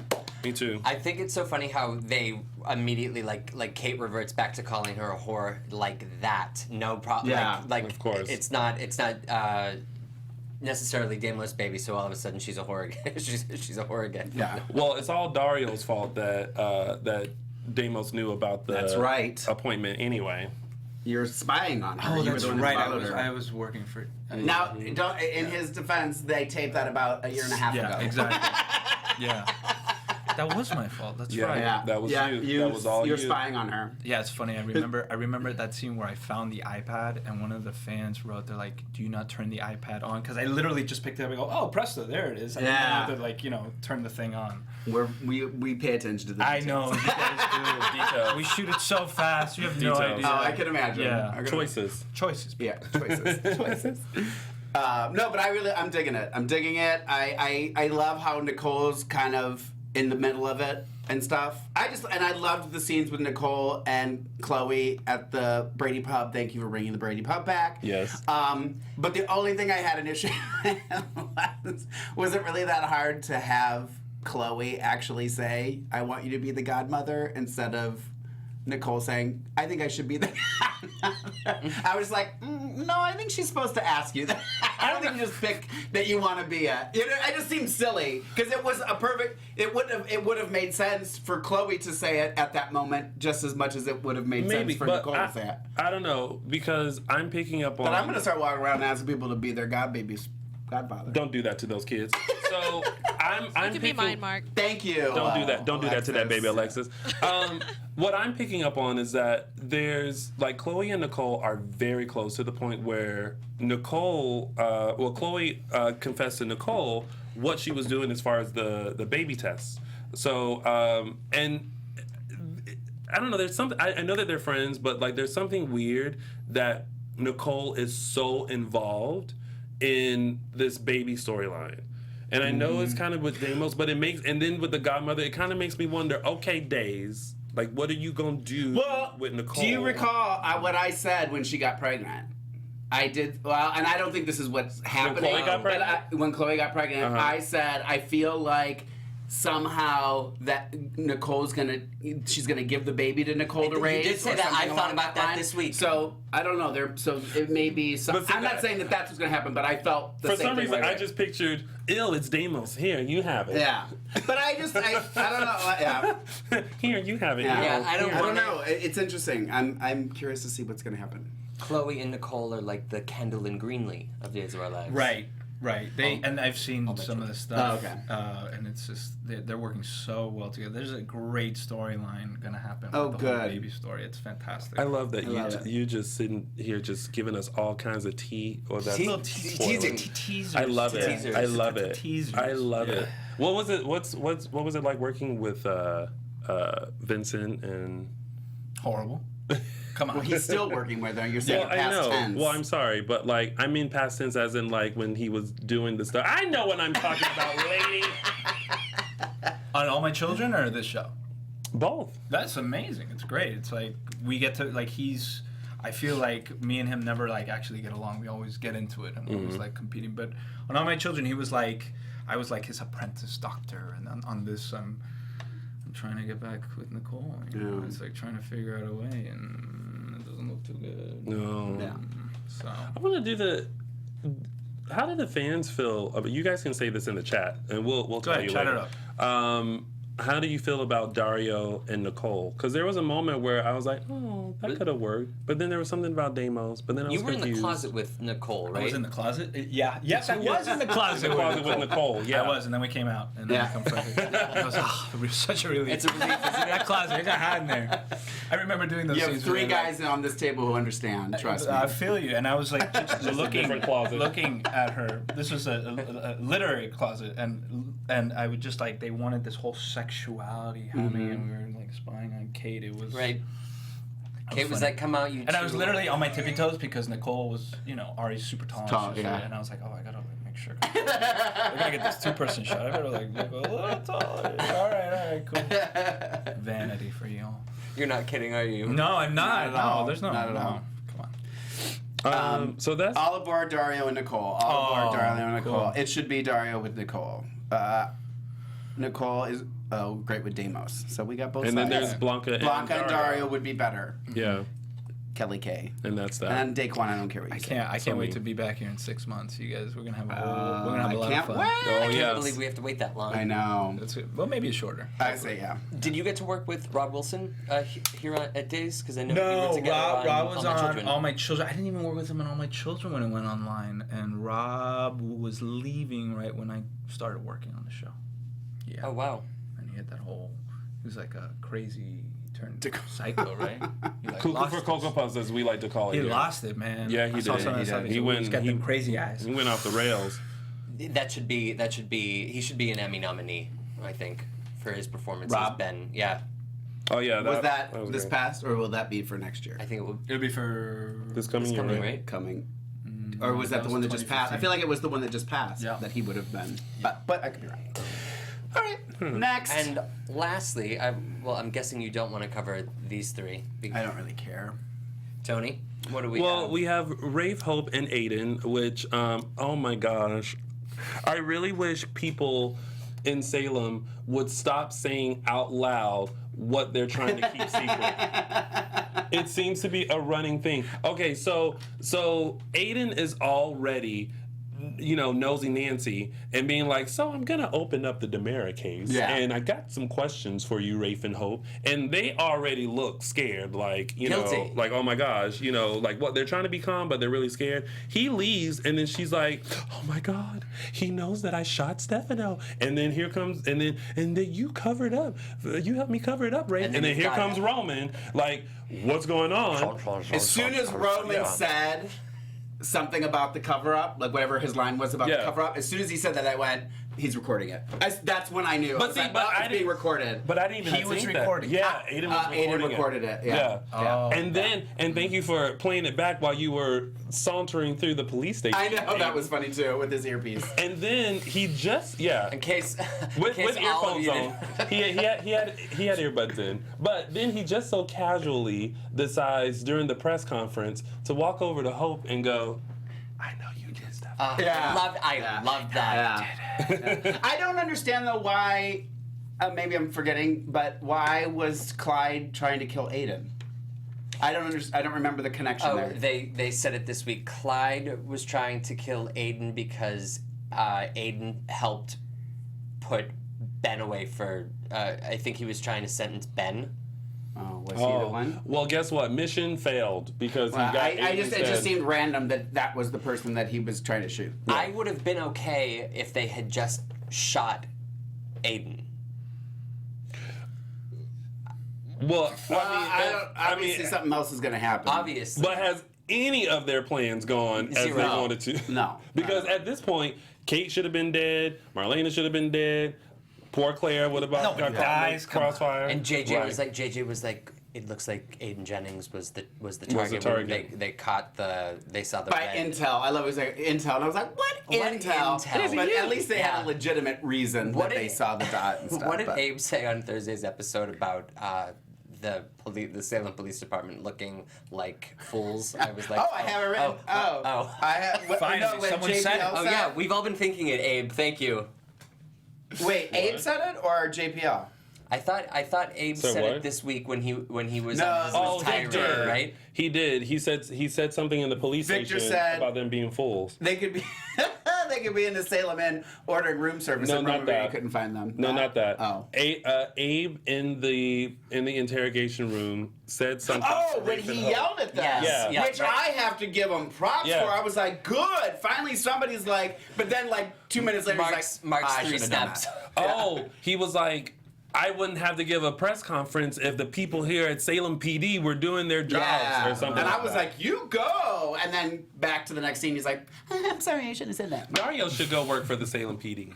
[SPEAKER 3] Me too.
[SPEAKER 1] I think it's so funny how they immediately like Kate reverts back to calling her a whore like that. No problem.
[SPEAKER 5] Yeah,
[SPEAKER 1] like
[SPEAKER 3] of course.
[SPEAKER 1] It's not necessarily Daimler's baby. So all of a sudden she's a whore. she's a whore again.
[SPEAKER 5] Yeah.
[SPEAKER 3] Well, it's all Dario's fault that Deimos knew about the
[SPEAKER 5] That's right.
[SPEAKER 3] appointment anyway.
[SPEAKER 5] You're spying on her.
[SPEAKER 4] Oh,
[SPEAKER 5] You were
[SPEAKER 4] that's
[SPEAKER 5] the one who
[SPEAKER 4] right.
[SPEAKER 5] followed her.
[SPEAKER 4] I was working for.
[SPEAKER 5] Now, in his defense, they taped that about a year and a half ago.
[SPEAKER 4] Yeah, exactly. Yeah. That was my fault. That's
[SPEAKER 3] Yeah.
[SPEAKER 4] right.
[SPEAKER 5] Yeah,
[SPEAKER 3] That was
[SPEAKER 5] yeah,
[SPEAKER 3] you. That was all
[SPEAKER 5] You're
[SPEAKER 3] you.
[SPEAKER 5] spying on her.
[SPEAKER 4] Yeah, it's funny. I remember that scene where I found the iPad and one of the fans wrote, they're like, "Do you not turn the iPad on?" Because I literally just picked it up and go, "Oh, presto, there it is." I didn't
[SPEAKER 5] Yeah.
[SPEAKER 4] have to turn the thing on.
[SPEAKER 5] We pay attention to the
[SPEAKER 4] I
[SPEAKER 5] details.
[SPEAKER 4] know you guys do.
[SPEAKER 3] Details.
[SPEAKER 4] We shoot it so fast. You have no
[SPEAKER 3] Details.
[SPEAKER 4] idea.
[SPEAKER 5] Oh, I can imagine.
[SPEAKER 4] Yeah.
[SPEAKER 5] I can
[SPEAKER 3] Choices.
[SPEAKER 4] Choices.
[SPEAKER 5] Yeah, choices. No, but I'm digging it. I'm digging it. I love how Nicole's kind of in the middle of it and stuff. I loved the scenes with Nicole and Chloe at the Brady Pub. Thank you for bringing the Brady Pub back.
[SPEAKER 3] Yes.
[SPEAKER 5] But the only thing I had an issue with was it really that hard to have Chloe actually say, "I want you to be the godmother," instead of Nicole saying, "I think I should be the godmother." I was like, no, I think she's supposed to ask you that. I don't think you just pick that you want to be a. It just seems silly because it was a perfect. It would have made sense for Chloe to say it at that moment just as much as it would have made sense for Nicole to say it.
[SPEAKER 3] I don't know because I'm picking up on.
[SPEAKER 5] But I'm gonna start walking around and asking people to be their godbaby's godfather.
[SPEAKER 3] Don't do that to those kids. So I'm
[SPEAKER 6] You can be
[SPEAKER 3] picking.
[SPEAKER 6] mine, Mark.
[SPEAKER 5] Thank you.
[SPEAKER 3] Don't do that. Don't do that to that baby, Alexis. What I'm picking up on is that there's like Chloe and Nicole are very close to the point where Chloe confessed to Nicole what she was doing as far as the baby tests. So and I don't know. There's something. I know that they're friends, but like there's something weird that Nicole is so involved in this baby storyline. And I know it's kind of with Damos, but and then with the godmother, it kind of makes me wonder, okay, Days, like, what are you going to do with Nicole?
[SPEAKER 5] Do you recall what I said when she got pregnant? I did, and I don't think this is what's happening.
[SPEAKER 3] Chloe got pregnant?
[SPEAKER 5] When Chloe got pregnant, I said, I feel like somehow that she's gonna give the baby to Nicole to raise.
[SPEAKER 1] You did say that. I thought about that this week.
[SPEAKER 5] So I don't know. So it may be. I'm not saying that that's what's gonna happen, but I felt the
[SPEAKER 3] For
[SPEAKER 5] same
[SPEAKER 3] some
[SPEAKER 5] thing.
[SPEAKER 3] reason, I just pictured, it's Damos. Here, you have it.
[SPEAKER 5] Yeah, but I don't know. Yeah,
[SPEAKER 3] Here, you have it.
[SPEAKER 1] Yeah, I don't
[SPEAKER 5] know. It's interesting. I'm curious to see what's gonna happen.
[SPEAKER 1] Chloe and Nicole are like the Kendall and Greenlee of Days of Our Lives.
[SPEAKER 4] Right. And I've seen some of the stuff.
[SPEAKER 5] Oh, okay.
[SPEAKER 4] And it's just they're working so well together. There's a great storyline gonna happen.
[SPEAKER 5] Oh,
[SPEAKER 4] with the whole
[SPEAKER 5] good.
[SPEAKER 4] baby story. It's fantastic.
[SPEAKER 3] I love that
[SPEAKER 5] you
[SPEAKER 3] you just sitting here just giving us all kinds of tea or that
[SPEAKER 4] Teasers.
[SPEAKER 3] I love it.
[SPEAKER 1] Teasers.
[SPEAKER 3] I love it.
[SPEAKER 4] Teasers.
[SPEAKER 3] I love it. What was it? What was it like working with Vincent and?
[SPEAKER 4] Horrible. Come on.
[SPEAKER 5] Well, he's still working with her. You're saying
[SPEAKER 3] I
[SPEAKER 5] past
[SPEAKER 3] know.
[SPEAKER 5] tense.
[SPEAKER 3] Well, I'm sorry, but like I mean past tense as in like when he was doing the stuff. I know what I'm talking about, lady.
[SPEAKER 4] On All My Children or this show?
[SPEAKER 3] Both.
[SPEAKER 4] That's amazing. It's great. It's like we get to like I feel like me and him never like actually get along. We always get into it and we're always like competing. But on All My Children, he was like I was like his apprentice doctor, and on this I'm trying to get back with Nicole. You know? It's like trying to figure out a way, and it doesn't look too good.
[SPEAKER 3] No.
[SPEAKER 5] Yeah.
[SPEAKER 4] So
[SPEAKER 3] I want to do how did the fans feel? You guys can say this in the chat, and we'll tell
[SPEAKER 4] ahead,
[SPEAKER 3] you
[SPEAKER 4] chat
[SPEAKER 3] later.
[SPEAKER 4] it up.
[SPEAKER 3] How do you feel about Dario and Nicole? Because there was a moment where I was like, oh, that could have worked. But then there was something about Damos. But then I was
[SPEAKER 1] You were
[SPEAKER 3] confused.
[SPEAKER 1] in the closet with Nicole, right?
[SPEAKER 4] I was in the closet. Yeah. Yes, I was in the closet.
[SPEAKER 3] with Nicole. Yeah,
[SPEAKER 4] I was, and then we came out, and then we confronted. I was it was such a relief.
[SPEAKER 1] It's a relief, isn't it?
[SPEAKER 4] That closet, I got hot in there. I remember doing those
[SPEAKER 5] You have
[SPEAKER 4] scenes.
[SPEAKER 5] three
[SPEAKER 4] where,
[SPEAKER 5] guys on this table who understand. Trust me.
[SPEAKER 4] I feel you, and I was like just looking at her. This was a literary closet, and I would just like they wanted this whole sexuality happening, and we were like spying on Kate. It was
[SPEAKER 1] Right. Kate was
[SPEAKER 4] funny.
[SPEAKER 1] like, "Come out, you."
[SPEAKER 4] And I was literally on my tippy toes because Nicole was, Ari's super tall.
[SPEAKER 5] Tall, yeah.
[SPEAKER 4] And I was like, oh, I gotta make sure. We're gonna get this 2-person shot. I better like look a little taller. All right, cool. Vanity for you.
[SPEAKER 1] You're not kidding, are you?
[SPEAKER 4] No, I'm not.
[SPEAKER 5] Not at all.
[SPEAKER 4] No, there's no.
[SPEAKER 5] Not at
[SPEAKER 4] no.
[SPEAKER 5] all.
[SPEAKER 4] Come on.
[SPEAKER 3] So that's
[SPEAKER 5] All aboard Dario and Nicole. All aboard Dario and Nicole.
[SPEAKER 4] cool.
[SPEAKER 5] It should be Dario with Nicole. Nicole is great with Damos. So we got both
[SPEAKER 3] and
[SPEAKER 5] sides.
[SPEAKER 3] then there's Blanca
[SPEAKER 5] and Dario would be better.
[SPEAKER 3] Yeah,
[SPEAKER 5] Kelly K.
[SPEAKER 3] and that's that.
[SPEAKER 5] And then Daquan, I don't care what you say.
[SPEAKER 4] I can't wait
[SPEAKER 3] me.
[SPEAKER 4] to be back here in 6 months. You guys, we're gonna have a whole, we're gonna have a lot
[SPEAKER 5] can't
[SPEAKER 4] of fun.
[SPEAKER 5] wait.
[SPEAKER 3] Oh
[SPEAKER 1] I can't
[SPEAKER 3] yes.
[SPEAKER 1] believe we have to wait that long.
[SPEAKER 5] I know.
[SPEAKER 4] That's it. Well, maybe it's shorter.
[SPEAKER 5] I say yeah.
[SPEAKER 1] Did you get to work with Rob Wilson here at Days? Because I know we
[SPEAKER 4] No,
[SPEAKER 1] were together
[SPEAKER 4] Rob
[SPEAKER 1] on
[SPEAKER 4] was
[SPEAKER 1] All My
[SPEAKER 4] on
[SPEAKER 1] Children.
[SPEAKER 4] All My Children. I didn't even work with him on All My Children when it went online, and Rob was leaving right when I started working on the show. Yeah.
[SPEAKER 1] Oh wow.
[SPEAKER 4] And he had that whole. He was like a crazy. He turned psycho, right? He like
[SPEAKER 3] Cuckoo
[SPEAKER 4] lost
[SPEAKER 3] for
[SPEAKER 4] it.
[SPEAKER 3] Cocoa Puffs, as we like to call it.
[SPEAKER 4] He
[SPEAKER 3] here.
[SPEAKER 4] lost it, man.
[SPEAKER 3] Yeah, he
[SPEAKER 4] I saw
[SPEAKER 3] did.
[SPEAKER 4] some of
[SPEAKER 3] He
[SPEAKER 4] the stuff.
[SPEAKER 3] did.
[SPEAKER 4] He
[SPEAKER 3] He went-
[SPEAKER 4] He's got them crazy eyes.
[SPEAKER 3] He went off the rails.
[SPEAKER 1] That should be. He should be an Emmy nominee, I think, for his performance
[SPEAKER 5] Rob?
[SPEAKER 1] as Ben. Yeah,
[SPEAKER 3] Oh yeah,
[SPEAKER 5] Was that
[SPEAKER 3] was
[SPEAKER 5] this
[SPEAKER 3] great.
[SPEAKER 5] past, or will that be for next year?
[SPEAKER 1] I think it will.
[SPEAKER 4] It'll be for
[SPEAKER 3] This coming year,
[SPEAKER 1] coming,
[SPEAKER 3] right?
[SPEAKER 1] right?
[SPEAKER 5] Coming. Or was that
[SPEAKER 4] that
[SPEAKER 5] the
[SPEAKER 4] was
[SPEAKER 5] one that just passed? I
[SPEAKER 4] 2015.
[SPEAKER 5] feel like it was the one that just passed
[SPEAKER 4] Yeah.
[SPEAKER 5] that he would have been. But I could be wrong. All right, next.
[SPEAKER 1] And lastly, I'm guessing you don't want to cover these three.
[SPEAKER 5] I don't really care.
[SPEAKER 1] Tony, what do we
[SPEAKER 3] Well,
[SPEAKER 1] have?
[SPEAKER 3] we have Rafe, Hope, and Aiden, which, oh my gosh. I really wish people in Salem would stop saying out loud what they're trying to keep secret. It seems to be a running thing. Okay, so Aiden is already, nosy Nancy and being like, so I'm gonna open up the Demera case, and I got some questions for you, Rafe and Hope, and they already look scared, like
[SPEAKER 1] Guilty.
[SPEAKER 3] like oh my gosh, like what they're trying to be calm, but they're really scared. He leaves, and then she's like, oh my God, he knows that I shot Stefano, and then here comes, and then you covered up, you helped me cover it up, Rafe, and then
[SPEAKER 1] you've
[SPEAKER 3] here
[SPEAKER 1] got
[SPEAKER 3] comes
[SPEAKER 1] it.
[SPEAKER 3] Roman, like, what's going on?
[SPEAKER 5] As soon as Roman said something about the cover-up, like whatever his line was about the
[SPEAKER 3] Yeah.
[SPEAKER 5] cover-up, as soon as he said that, I went, he's recording it. That's when I knew.
[SPEAKER 3] But see, but I
[SPEAKER 5] it's being recorded.
[SPEAKER 3] But I didn't even
[SPEAKER 4] He was
[SPEAKER 3] think
[SPEAKER 4] recording.
[SPEAKER 3] that. Yeah, Aiden was recording
[SPEAKER 5] Aiden recorded it. Yeah.
[SPEAKER 4] Oh.
[SPEAKER 3] And thank you for playing it back while you were sauntering through the police station.
[SPEAKER 5] I know that was funny too with his earpiece.
[SPEAKER 3] And then he just
[SPEAKER 1] In case,
[SPEAKER 3] with
[SPEAKER 1] all of
[SPEAKER 3] earphones
[SPEAKER 1] you
[SPEAKER 3] on, he had earbuds in. But then he just so casually decides during the press conference to walk over to Hope and go, "I know you did stuff."
[SPEAKER 5] Yeah.
[SPEAKER 1] I love that.
[SPEAKER 5] Yeah. I don't understand though why. Maybe I'm forgetting, but why was Clyde trying to kill Aiden? I don't remember the connection there.
[SPEAKER 1] They said it this week. Clyde was trying to kill Aiden because Aiden helped put Ben away for. I think he was trying to sentence Ben.
[SPEAKER 5] Oh, was he the one?
[SPEAKER 3] Well, guess what? Mission failed because he got.
[SPEAKER 5] It just seemed random that was the person that he was trying to shoot.
[SPEAKER 1] Yeah. I would have been okay if they had just shot Aiden.
[SPEAKER 3] Well,
[SPEAKER 5] obviously something else is going to happen.
[SPEAKER 1] Obviously.
[SPEAKER 3] But has any of their plans gone as they wanted to?
[SPEAKER 5] No.
[SPEAKER 3] Because at this point, Kate should have been dead. Marlena should have been dead. Poor Claire would have got caught in the crossfire.
[SPEAKER 1] And JJ was like, it looks like Aiden Jennings was the target. They saw the
[SPEAKER 5] by
[SPEAKER 1] red.
[SPEAKER 5] Intel. I love it. Intel, and I was like, what Intel? But at least they had a legitimate reason that they saw the dot and stuff.
[SPEAKER 1] What did Abe say on Thursday's episode about the Salem Police Department looking like fools? I was like,
[SPEAKER 5] I have it written. I have.
[SPEAKER 4] Finally, someone said it.
[SPEAKER 1] Oh yeah, we've all been thinking it, Abe. Thank you.
[SPEAKER 5] Wait, Abe said it or JPL?
[SPEAKER 1] I thought Abe said it this week when he was on his tirade, right?
[SPEAKER 3] He did. He said something in the police
[SPEAKER 5] Victor
[SPEAKER 3] station
[SPEAKER 5] said
[SPEAKER 3] about them being fools.
[SPEAKER 5] They could be in the Salem Inn ordering room service.
[SPEAKER 3] No,
[SPEAKER 5] and
[SPEAKER 3] not that.
[SPEAKER 5] Couldn't find them.
[SPEAKER 3] No, not that.
[SPEAKER 5] Oh.
[SPEAKER 3] Abe in the interrogation room said something.
[SPEAKER 5] Oh, when he yelled at them.
[SPEAKER 3] Yeah.
[SPEAKER 5] Which I have to give him props for. I was like, good. Finally somebody's like, but then like 2 minutes later,
[SPEAKER 1] Mark's
[SPEAKER 5] I
[SPEAKER 1] 3
[SPEAKER 5] should've done
[SPEAKER 1] snaps.
[SPEAKER 5] that.
[SPEAKER 3] Oh, he was like, I wouldn't have to give a press conference if the people here at Salem PD were doing their jobs or something.
[SPEAKER 5] And I was like, you go. And then back to the next scene, he's like, I'm sorry, I shouldn't have said that.
[SPEAKER 3] Dario should go work for the Salem PD.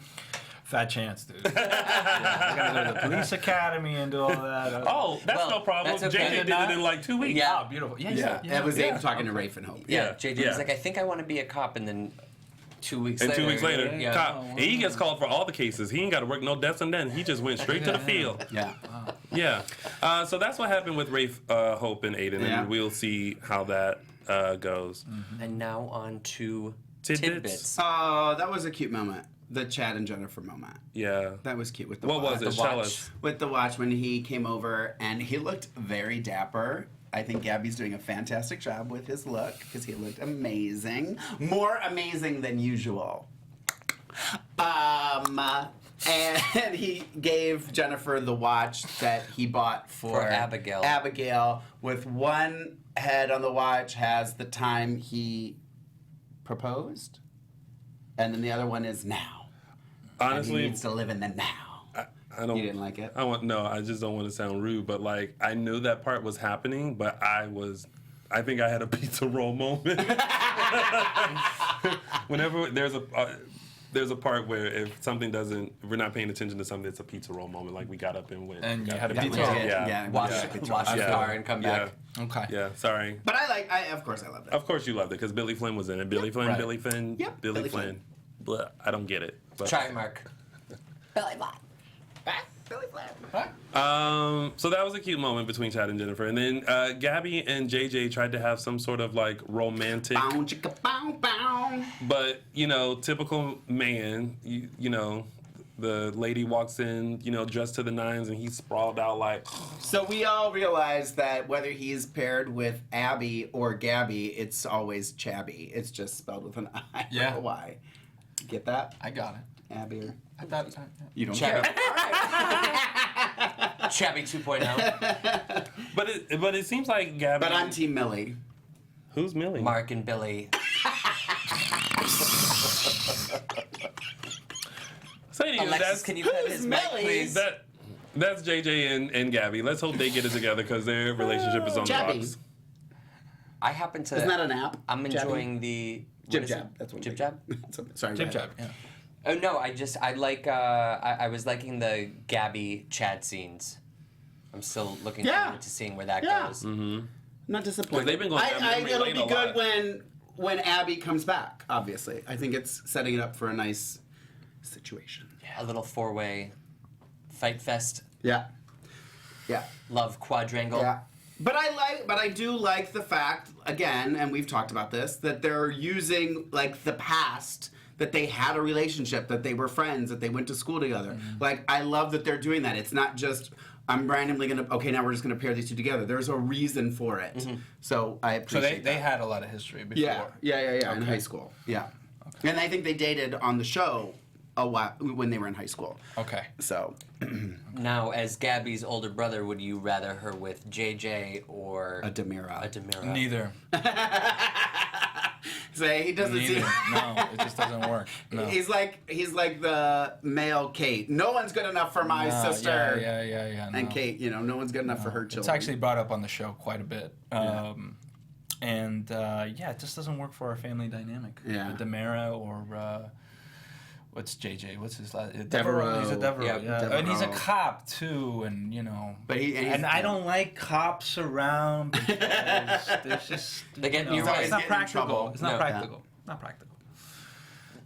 [SPEAKER 4] Fat chance, dude. I gotta go to the police academy and do all that.
[SPEAKER 3] Oh, that's no problem.
[SPEAKER 1] that's okay.
[SPEAKER 3] JJ did it in like 2 weeks.
[SPEAKER 1] Yeah.
[SPEAKER 4] Oh, beautiful.
[SPEAKER 5] Yeah. It was Abe talking to Rafe and Hope.
[SPEAKER 1] Yeah, JJ was like, I think I want to be a cop, and then 2 weeks later.
[SPEAKER 3] 2 weeks later,
[SPEAKER 1] yeah.
[SPEAKER 3] cop. And he gets called for all the cases. He ain't got to work no deaths and then. He just went straight to the field.
[SPEAKER 5] Yeah.
[SPEAKER 3] Yeah. So that's what happened with Rafe, Hope, and Aiden, and we'll see how that goes.
[SPEAKER 1] Mm-hmm. And now on to
[SPEAKER 3] Tidbits.
[SPEAKER 5] Oh, that was a cute moment. The Chad and Jennifer moment.
[SPEAKER 3] Yeah.
[SPEAKER 5] That was cute with the
[SPEAKER 3] What
[SPEAKER 5] watch.
[SPEAKER 3] was it? Tell us.
[SPEAKER 5] With the watch when he came over and he looked very dapper. I think Gabby's doing a fantastic job with his look because he looked amazing. More amazing than usual. And he gave Jennifer the watch that he bought for
[SPEAKER 1] Abigail.
[SPEAKER 5] Abigail, with one head on the watch has the time he proposed, and then the other one is now.
[SPEAKER 3] Honestly,
[SPEAKER 5] and he needs to live in the now.
[SPEAKER 3] I don't.
[SPEAKER 5] You didn't like it?
[SPEAKER 3] I just don't want to sound rude, but like I knew that part was happening, but I think I had a pizza roll moment. Whenever there's a part where if we're not paying attention to something, it's a pizza roll moment. Like we got up and went.
[SPEAKER 4] And you had a
[SPEAKER 5] Yeah,
[SPEAKER 4] pizza roll.
[SPEAKER 5] yeah.
[SPEAKER 1] Wash the car and come back.
[SPEAKER 4] Okay.
[SPEAKER 3] Yeah, sorry.
[SPEAKER 5] But of course I loved it.
[SPEAKER 3] Of course you loved it because Billy Flynn was in it. Billy Flynn,
[SPEAKER 4] right.
[SPEAKER 3] Billy Flynn,
[SPEAKER 5] Yep,
[SPEAKER 3] Billy
[SPEAKER 5] Billy
[SPEAKER 3] Flynn. Blah, I don't get it. But.
[SPEAKER 1] Try it, Mark.
[SPEAKER 5] Billy Flynn. Billy Flynn.
[SPEAKER 3] So that was a cute moment between Chad and Jennifer. And then Gabby and JJ tried to have some sort of like romantic.
[SPEAKER 5] Bow, chicka, bow, bow.
[SPEAKER 3] But, typical man, you know, the lady walks in, dressed to the nines and he's sprawled out like.
[SPEAKER 5] So we all realize that whether he's paired with Abby or Gabby, it's always Chabby. It's just spelled with an I
[SPEAKER 4] Yeah.
[SPEAKER 5] or a Y. Get that?
[SPEAKER 4] I got it.
[SPEAKER 5] Abby or...
[SPEAKER 4] I thought it.
[SPEAKER 5] You don't
[SPEAKER 1] Chabby.
[SPEAKER 5] care.
[SPEAKER 1] Chabby 2.0.
[SPEAKER 3] But it seems like Gabby.
[SPEAKER 5] But I'm Team Millie.
[SPEAKER 3] Who's Millie?
[SPEAKER 1] Mark and Billy.
[SPEAKER 3] So anyway,
[SPEAKER 1] Alexis, can you cut his mic,
[SPEAKER 5] Millie?
[SPEAKER 1] please?
[SPEAKER 3] That's JJ and Gabby. Let's hope they get it together because their relationship is on the
[SPEAKER 5] Chabby.
[SPEAKER 3] rocks.
[SPEAKER 1] I happen to.
[SPEAKER 5] Isn't that an app?
[SPEAKER 1] I'm
[SPEAKER 5] Jabby?
[SPEAKER 1] enjoying the.
[SPEAKER 5] Jib
[SPEAKER 1] what is
[SPEAKER 5] Jab.
[SPEAKER 1] it?
[SPEAKER 5] That's what
[SPEAKER 1] Jib Jab?
[SPEAKER 5] Sorry.
[SPEAKER 4] Jib
[SPEAKER 5] go ahead.
[SPEAKER 4] jab. Yeah.
[SPEAKER 1] Oh no, I like I was liking the Gabby Chad scenes. I'm still looking forward to seeing where that goes.
[SPEAKER 3] Mm-hmm.
[SPEAKER 5] Not disappointed.
[SPEAKER 3] They've been going down memory
[SPEAKER 5] it'll
[SPEAKER 3] lane
[SPEAKER 5] be
[SPEAKER 3] a
[SPEAKER 5] good
[SPEAKER 3] lot.
[SPEAKER 5] when Abby comes back. Obviously, I think it's setting it up for a nice situation.
[SPEAKER 1] A little 4-way fight fest,
[SPEAKER 5] Yeah.
[SPEAKER 1] love quadrangle.
[SPEAKER 5] Yeah. But I do like the fact, again, and we've talked about this, that they're using like the past, that they had a relationship, that they were friends, that they went to school together.
[SPEAKER 4] Mm-hmm.
[SPEAKER 5] Like, I love that they're doing that. It's not just, I'm randomly gonna, okay, now we're just gonna pair these two together. There's a reason for it.
[SPEAKER 1] Mm-hmm.
[SPEAKER 5] So I
[SPEAKER 4] So
[SPEAKER 5] appreciate
[SPEAKER 4] they
[SPEAKER 5] that.
[SPEAKER 4] had a lot of history before.
[SPEAKER 5] Yeah, in high school. Yeah. And I think they dated on the show a while when they were in high school.
[SPEAKER 4] Okay.
[SPEAKER 5] So
[SPEAKER 1] Now, as Gabby's older brother, would you rather her with JJ or
[SPEAKER 5] Adamira.
[SPEAKER 4] Neither.
[SPEAKER 5] Say he doesn't see.
[SPEAKER 4] Neither. No, it just doesn't work. No.
[SPEAKER 5] He's like the male Kate. No one's good enough for my
[SPEAKER 4] No,
[SPEAKER 5] sister.
[SPEAKER 4] Yeah.
[SPEAKER 5] And
[SPEAKER 4] no.
[SPEAKER 5] Kate, no one's good enough for her children.
[SPEAKER 4] It's actually brought up on the show quite a bit. And it just doesn't work for our family dynamic.
[SPEAKER 5] Yeah.
[SPEAKER 4] Demera or what's JJ? What's his last?
[SPEAKER 5] Devereaux.
[SPEAKER 4] He's a Devereaux.
[SPEAKER 5] Yeah,
[SPEAKER 4] And he's a
[SPEAKER 5] Devereaux.
[SPEAKER 4] cop too, and
[SPEAKER 5] But
[SPEAKER 4] and I don't like cops around because there's just
[SPEAKER 1] They get- you're
[SPEAKER 5] right.
[SPEAKER 4] It's not
[SPEAKER 5] Getting in trouble.
[SPEAKER 4] practical. It's not
[SPEAKER 1] No.
[SPEAKER 4] practical. Not practical.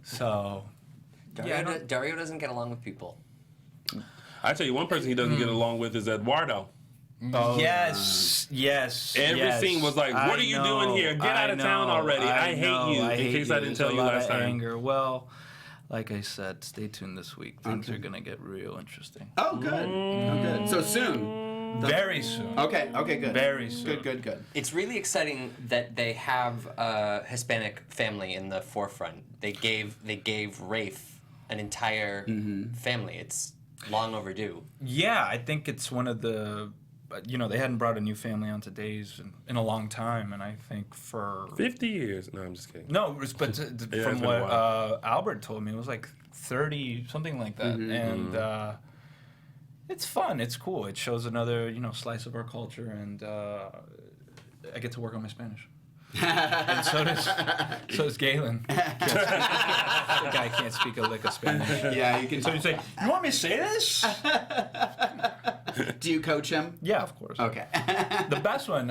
[SPEAKER 4] So.
[SPEAKER 1] Dario doesn't get along with people.
[SPEAKER 3] I tell you, one person he doesn't get along with is Eduardo.
[SPEAKER 4] Oh, yes.
[SPEAKER 3] Every scene was like, "What are you doing here? Get out of town already! I hate you." In case I didn't tell you last time.
[SPEAKER 4] Anger. Well, like I said, stay tuned this week. Things are gonna get real interesting.
[SPEAKER 5] Oh, good. Oh, good. So soon.
[SPEAKER 4] Very soon.
[SPEAKER 5] Okay, good.
[SPEAKER 4] Very soon.
[SPEAKER 5] Good.
[SPEAKER 1] It's really exciting that they have a Hispanic family in the forefront. They gave Rafe an entire family. It's long overdue.
[SPEAKER 4] Yeah, I think it's one of the. They hadn't brought a new family onto Days in a long time, and I think for
[SPEAKER 3] 50 years. No, I'm just kidding.
[SPEAKER 4] no, but
[SPEAKER 3] it's
[SPEAKER 4] from
[SPEAKER 3] been a
[SPEAKER 4] what
[SPEAKER 3] while.
[SPEAKER 4] Albert told me, it was like 30, something like that, and it's fun. It's cool. It shows another slice of our culture, and I get to work on my Spanish. And so does Galen. The guy can't speak a lick of Spanish.
[SPEAKER 5] Yeah, you can.
[SPEAKER 4] So you say, "You want me to say this?"
[SPEAKER 5] Do you coach him?
[SPEAKER 4] Yeah, of course.
[SPEAKER 5] Okay.
[SPEAKER 4] The best one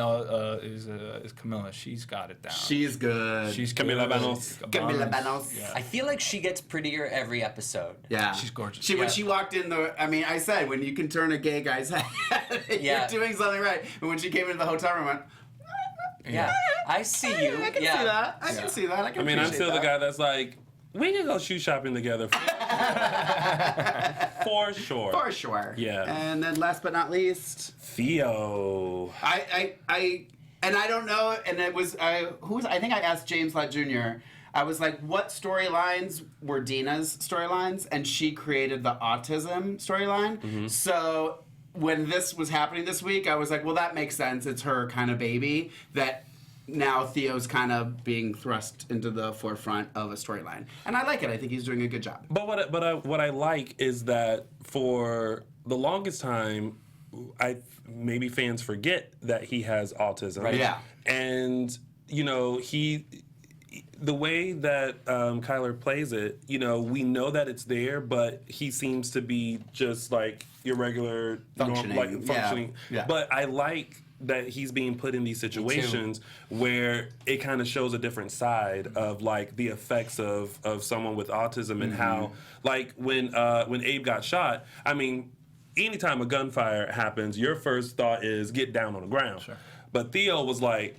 [SPEAKER 4] is Camilla. She's got it down.
[SPEAKER 5] She's good.
[SPEAKER 4] She's
[SPEAKER 3] Camila
[SPEAKER 4] good.
[SPEAKER 3] Banos.
[SPEAKER 5] Camila Banos.
[SPEAKER 4] Yeah.
[SPEAKER 1] I feel like she gets prettier every episode.
[SPEAKER 5] Yeah.
[SPEAKER 4] She's gorgeous.
[SPEAKER 5] When she walked in I said, when you can turn a gay guy's head,
[SPEAKER 1] Yeah.
[SPEAKER 5] you're doing something right. And when she came into the hotel room, I went,
[SPEAKER 1] Yeah, I see you.
[SPEAKER 5] I can see that. I can see that.
[SPEAKER 3] I mean, I'm still the guy that's like, we can go shoe shopping together. For sure.
[SPEAKER 5] For sure.
[SPEAKER 3] Yeah.
[SPEAKER 5] And then last but not least,
[SPEAKER 3] Theo.
[SPEAKER 5] I don't know, and it was I think I asked James Lott Jr. I was like, what storylines were Dina's storylines? And she created the autism storyline. So when this was happening this week, I was like, well, that makes sense. It's her kind of baby that now Theo's kind of being thrust into the forefront of a storyline. And I like it. I think he's doing a good job.
[SPEAKER 3] But what I like is that for the longest time, maybe fans forget that he has autism.
[SPEAKER 1] Right.
[SPEAKER 5] Yeah.
[SPEAKER 3] And the way that Kyler plays it, we know that it's there, but he seems to be just like your regular
[SPEAKER 5] Functioning.
[SPEAKER 3] functioning.
[SPEAKER 5] Yeah.
[SPEAKER 3] But I like that he's being put in these situations where it kind of shows a different side of like the effects of someone with autism and how like when Abe got shot, I mean, anytime a gunfire happens, your first thought is get down on the ground. Sure. But Theo was like,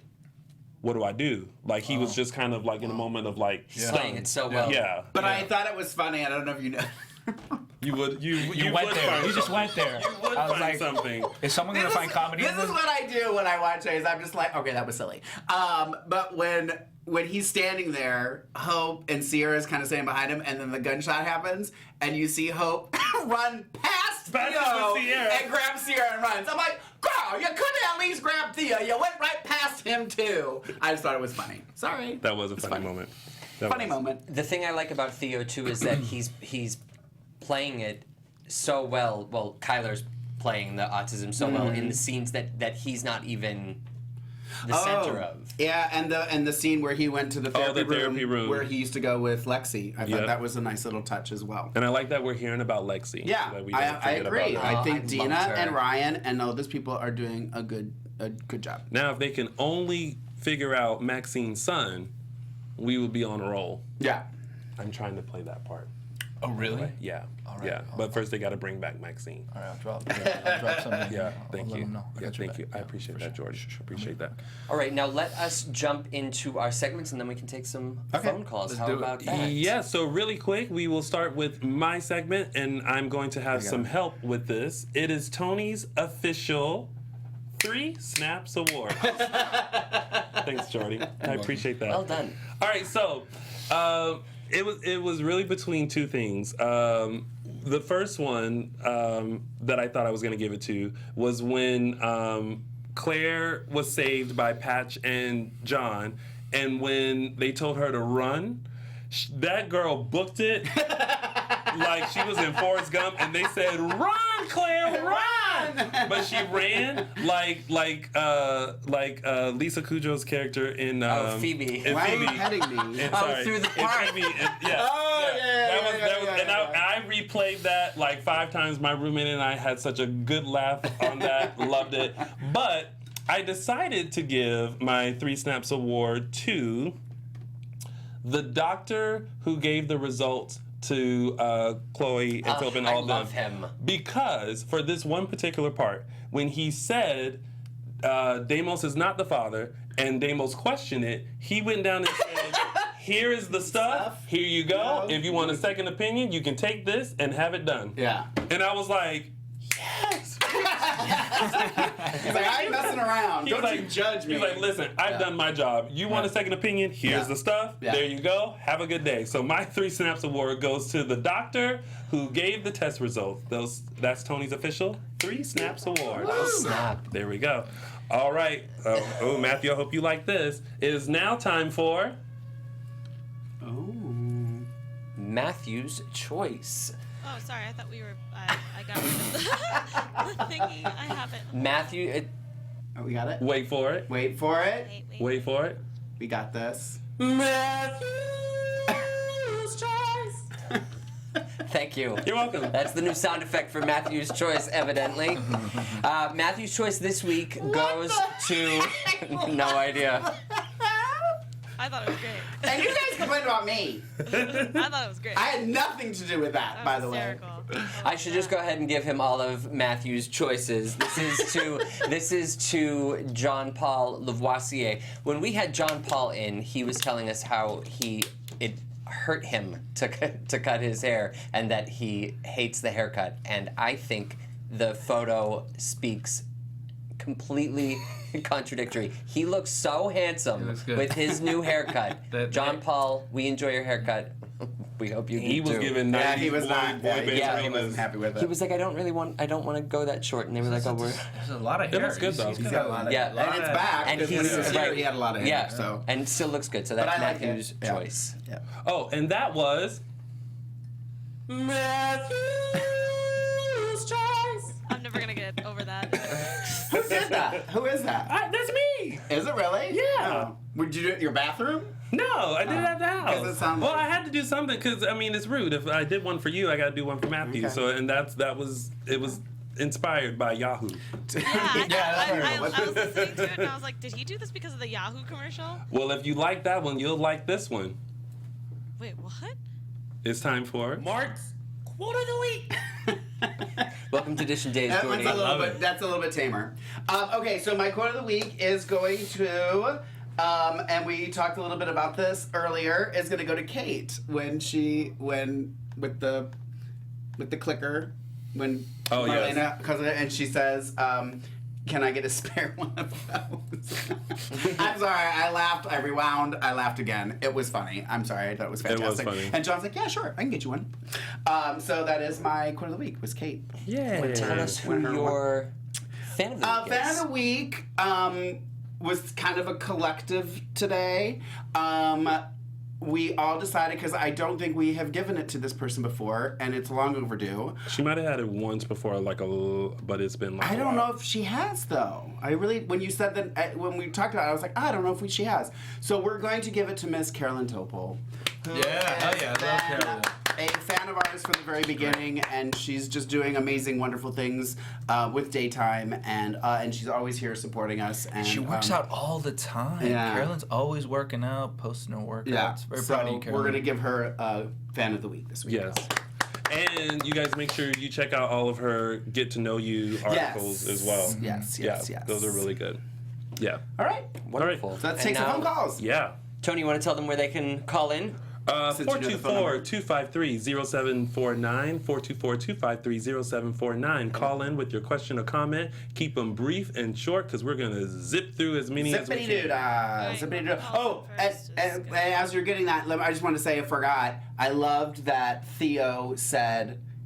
[SPEAKER 3] what do I do? Like he was just kind of like in a moment of like
[SPEAKER 1] Playing it so well.
[SPEAKER 3] Yeah.
[SPEAKER 5] But I thought it was funny. I don't know if you know.
[SPEAKER 3] You went there.
[SPEAKER 4] You just went there.
[SPEAKER 3] You would
[SPEAKER 4] I was
[SPEAKER 3] find
[SPEAKER 4] like,
[SPEAKER 3] something.
[SPEAKER 4] is someone gonna find comedy?
[SPEAKER 5] This is what I do when I watch these. I'm just like, okay, that was silly. But when he's standing there, Hope and Sierra's kind of standing behind him, and then the gunshot happens, and you see Hope run past Theo
[SPEAKER 3] Sierra.
[SPEAKER 5] and grab Sierra and runs. I'm like, girl, you couldn't at least grab Theo. You went right past him too. I just thought it was funny. Sorry.
[SPEAKER 3] That was a funny moment.
[SPEAKER 5] Funny moment.
[SPEAKER 1] The thing I like about Theo too is that he's playing it so well. Well, Kyler's playing the autism so well in the scenes that he's not even the center of.
[SPEAKER 5] Yeah, and the scene where he went to the therapy,
[SPEAKER 3] room
[SPEAKER 5] where he used to go with Lexi. I thought
[SPEAKER 3] Yep.
[SPEAKER 5] that was a nice little touch as well.
[SPEAKER 3] And I like that we're hearing about Lexi.
[SPEAKER 5] Yeah,
[SPEAKER 3] so that we don't
[SPEAKER 5] I
[SPEAKER 3] forget
[SPEAKER 5] agree.
[SPEAKER 3] about her.
[SPEAKER 5] I think
[SPEAKER 1] I
[SPEAKER 5] Dina
[SPEAKER 1] loved her.
[SPEAKER 5] and Ryan and all those people are doing a good job.
[SPEAKER 3] Now, if they can only figure out Maxine's son, we would be on a roll.
[SPEAKER 5] Yeah.
[SPEAKER 3] I'm trying to play that part.
[SPEAKER 4] Oh, really?
[SPEAKER 3] Yeah.
[SPEAKER 4] All right.
[SPEAKER 3] Yeah. But first, they got to bring back Maxine.
[SPEAKER 4] All right, I'll drop something.
[SPEAKER 3] Yeah.
[SPEAKER 4] I'll
[SPEAKER 3] Thank
[SPEAKER 4] let
[SPEAKER 3] you.
[SPEAKER 4] them know. I
[SPEAKER 3] Yeah.
[SPEAKER 4] got your
[SPEAKER 3] Thank you.
[SPEAKER 4] back.
[SPEAKER 3] I
[SPEAKER 4] Yeah,
[SPEAKER 3] appreciate
[SPEAKER 4] for
[SPEAKER 3] that,
[SPEAKER 4] sure.
[SPEAKER 3] George. Appreciate that.
[SPEAKER 1] All right, now let us jump into our segments and then we can take some phone calls.
[SPEAKER 4] let's
[SPEAKER 1] How
[SPEAKER 4] do it.
[SPEAKER 1] about that?
[SPEAKER 3] Yeah, so really quick, we will start with my segment, and I'm going to have some help with this. It is Tony's official 3 Snaps Award. Thanks, Jordi. I appreciate that.
[SPEAKER 1] Well done.
[SPEAKER 3] All right, so it was really between 2 things. The first one that I thought I was going to give it to was when Claire was saved by Patch and John, and when they told her to run, that girl booked it like she was in Forrest Gump, and they said, "Run, Claire, run!" But she ran like Lisa Kudrow's character in
[SPEAKER 1] Phoebe.
[SPEAKER 3] in
[SPEAKER 5] Why are you
[SPEAKER 3] Phoebe.
[SPEAKER 5] petting me?
[SPEAKER 3] And,
[SPEAKER 1] Oh,
[SPEAKER 3] sorry,
[SPEAKER 1] through the
[SPEAKER 3] in
[SPEAKER 1] park.
[SPEAKER 3] Phoebe, yeah.
[SPEAKER 5] Oh, yeah,
[SPEAKER 3] That was,
[SPEAKER 5] yeah,
[SPEAKER 3] and I replayed that like 5 times. My roommate and I had such a good laugh on that. Loved it. But I decided to give my 3 Snaps Award to the doctor who gave the results to Chloe and Philip and all
[SPEAKER 1] I
[SPEAKER 3] of
[SPEAKER 1] love
[SPEAKER 3] them.
[SPEAKER 1] him.
[SPEAKER 3] Because for this one particular part, when he said Deimos is not the father, and Deimos questioned it, he went down and said, "Here is the stuff. Here you go. If you want a second opinion, you can take this and have it done."
[SPEAKER 5] Yeah.
[SPEAKER 3] And I was like, yes.
[SPEAKER 5] He's like, I ain't messing around.
[SPEAKER 3] He's
[SPEAKER 5] Don't
[SPEAKER 3] like,
[SPEAKER 5] you judge me.
[SPEAKER 3] He's like, listen, I've done my job. You want a second opinion? Here's the stuff.
[SPEAKER 5] Yeah.
[SPEAKER 3] There you go. Have a good day. So my 3 Snaps Award goes to the doctor who gave the test results. That's Tony's official 3 Snaps Award.
[SPEAKER 1] Snap.
[SPEAKER 3] There we go. All right. Oh, Matthew, I hope you like this. It is now time for...
[SPEAKER 1] Matthew's Choice.
[SPEAKER 6] Oh, sorry. I thought we were. I got rid of the thingy. I have it.
[SPEAKER 1] Matthew,
[SPEAKER 5] Oh, we got it?
[SPEAKER 3] Wait for it.
[SPEAKER 5] Wait for it.
[SPEAKER 3] Wait for it.
[SPEAKER 5] We got this.
[SPEAKER 3] Matthew's
[SPEAKER 1] thank you.
[SPEAKER 3] You're welcome.
[SPEAKER 1] That's the new sound effect for Matthew's Choice, evidently. Matthew's Choice this week goes to... no idea.
[SPEAKER 6] I thought it was great.
[SPEAKER 5] And you guys complained about me.
[SPEAKER 6] I thought it was great.
[SPEAKER 5] I had nothing to do with that,
[SPEAKER 6] That
[SPEAKER 5] by
[SPEAKER 6] was
[SPEAKER 5] the way.
[SPEAKER 6] hysterical.
[SPEAKER 1] I should just go ahead and give him all of Matthew's choices. This is to John Paul Lavoisier. When we had John Paul in, he was telling us how it hurt him to cut his hair and that he hates the haircut. And I think the photo speaks completely contradictory. He looks so handsome with his new haircut. John Paul, we enjoy your haircut. We hope you do
[SPEAKER 3] He was
[SPEAKER 1] too.
[SPEAKER 3] given 90s
[SPEAKER 5] Yeah, he was not.
[SPEAKER 3] boy
[SPEAKER 5] Yeah,
[SPEAKER 3] band
[SPEAKER 5] he
[SPEAKER 3] trainers.
[SPEAKER 5] wasn't happy with it.
[SPEAKER 1] He was like, I don't want to go that short, and they were like, oh, we're.
[SPEAKER 4] There's a lot of hair.
[SPEAKER 3] looks good, though.
[SPEAKER 4] He's
[SPEAKER 5] He's got a lot of
[SPEAKER 1] Yeah.
[SPEAKER 5] and it's back.
[SPEAKER 1] And
[SPEAKER 5] because when he was
[SPEAKER 1] he's
[SPEAKER 5] here,
[SPEAKER 1] right.
[SPEAKER 5] he had a lot of hair.
[SPEAKER 1] Yeah,
[SPEAKER 5] So.
[SPEAKER 1] and still looks good. So
[SPEAKER 5] But
[SPEAKER 1] that's
[SPEAKER 5] I like
[SPEAKER 1] Matthew's
[SPEAKER 5] it. Yeah.
[SPEAKER 1] choice.
[SPEAKER 5] Yeah.
[SPEAKER 3] Oh, and that was Matthew's Choice.
[SPEAKER 6] I'm never gonna get over that.
[SPEAKER 5] Who did that? Who is that?
[SPEAKER 3] That's me.
[SPEAKER 5] Is it really?
[SPEAKER 3] Yeah.
[SPEAKER 5] Oh. Would you do it in your bathroom?
[SPEAKER 3] No, I did it at the
[SPEAKER 5] 'Cause
[SPEAKER 3] house.
[SPEAKER 5] it sounds
[SPEAKER 3] Well,
[SPEAKER 5] like-
[SPEAKER 3] I had to do something because I mean it's rude. If I did one for you, I got to do one for Matthew.
[SPEAKER 5] Okay.
[SPEAKER 3] So and it was inspired by Yahoo.
[SPEAKER 6] Yeah, I was listening to it and I was like, did he do this because of the Yahoo commercial?
[SPEAKER 3] Well, if you like that one, you'll like this one.
[SPEAKER 6] Wait, what?
[SPEAKER 3] It's time for
[SPEAKER 1] Mark's Quote of the Week. Welcome to Edition Days,
[SPEAKER 5] That
[SPEAKER 1] Jordi.
[SPEAKER 5] one's that's a little bit tamer. Okay, so my quote of the week is going to, and we talked a little bit about this earlier, is going to go to Kate when with the clicker when
[SPEAKER 3] Oh, yes.
[SPEAKER 5] Marlena comes in and she says, can I get a spare one of those? I'm sorry, I laughed, I rewound, I laughed again. It was funny. I'm sorry, I thought it was fantastic.
[SPEAKER 3] funny.
[SPEAKER 5] And John's like, yeah, sure, I can get you one. So that is my quote of the week, was Kate.
[SPEAKER 3] yeah.
[SPEAKER 1] Tell us who your fan of the week
[SPEAKER 5] Fan
[SPEAKER 1] is.
[SPEAKER 5] of the week was kind of a collective today. we all decided, because I don't think we have given it to this person before, and it's long overdue.
[SPEAKER 3] She might have had it once before, but it's been like
[SPEAKER 5] I don't know if she has, though. When you said that, when we talked about it, I was like, I don't know if she has. So we're going to give it to Miss Carolyn Topol.
[SPEAKER 4] Hell yeah, I love Carolyn.
[SPEAKER 5] A fan of ours from the very beginning, and she's just doing amazing, wonderful things with Daytime, and she's always here supporting us. And
[SPEAKER 4] she works out all the time.
[SPEAKER 5] Yeah.
[SPEAKER 4] Carolyn's always working out, posting her workouts.
[SPEAKER 5] Yeah,
[SPEAKER 4] Very proud of you, Carolyn.
[SPEAKER 5] we're gonna give her Fan of the Week this week.
[SPEAKER 3] Yes. And you guys make sure you check out all of her get to know you articles as well.
[SPEAKER 5] Yes.
[SPEAKER 3] Those are really good. Yeah.
[SPEAKER 5] All right.
[SPEAKER 1] Wonderful.
[SPEAKER 5] So let's take some phone calls.
[SPEAKER 3] Yeah.
[SPEAKER 1] Tony, you want to tell them where they can call in?
[SPEAKER 3] 424-253-0749, 424-253-0749. Call in with your question or comment. Keep them brief and short, because we're going to zip through as many as we can.
[SPEAKER 5] Zippity-doo-dah. Oh, and as you're getting that, I just want to say I forgot. I loved that Theo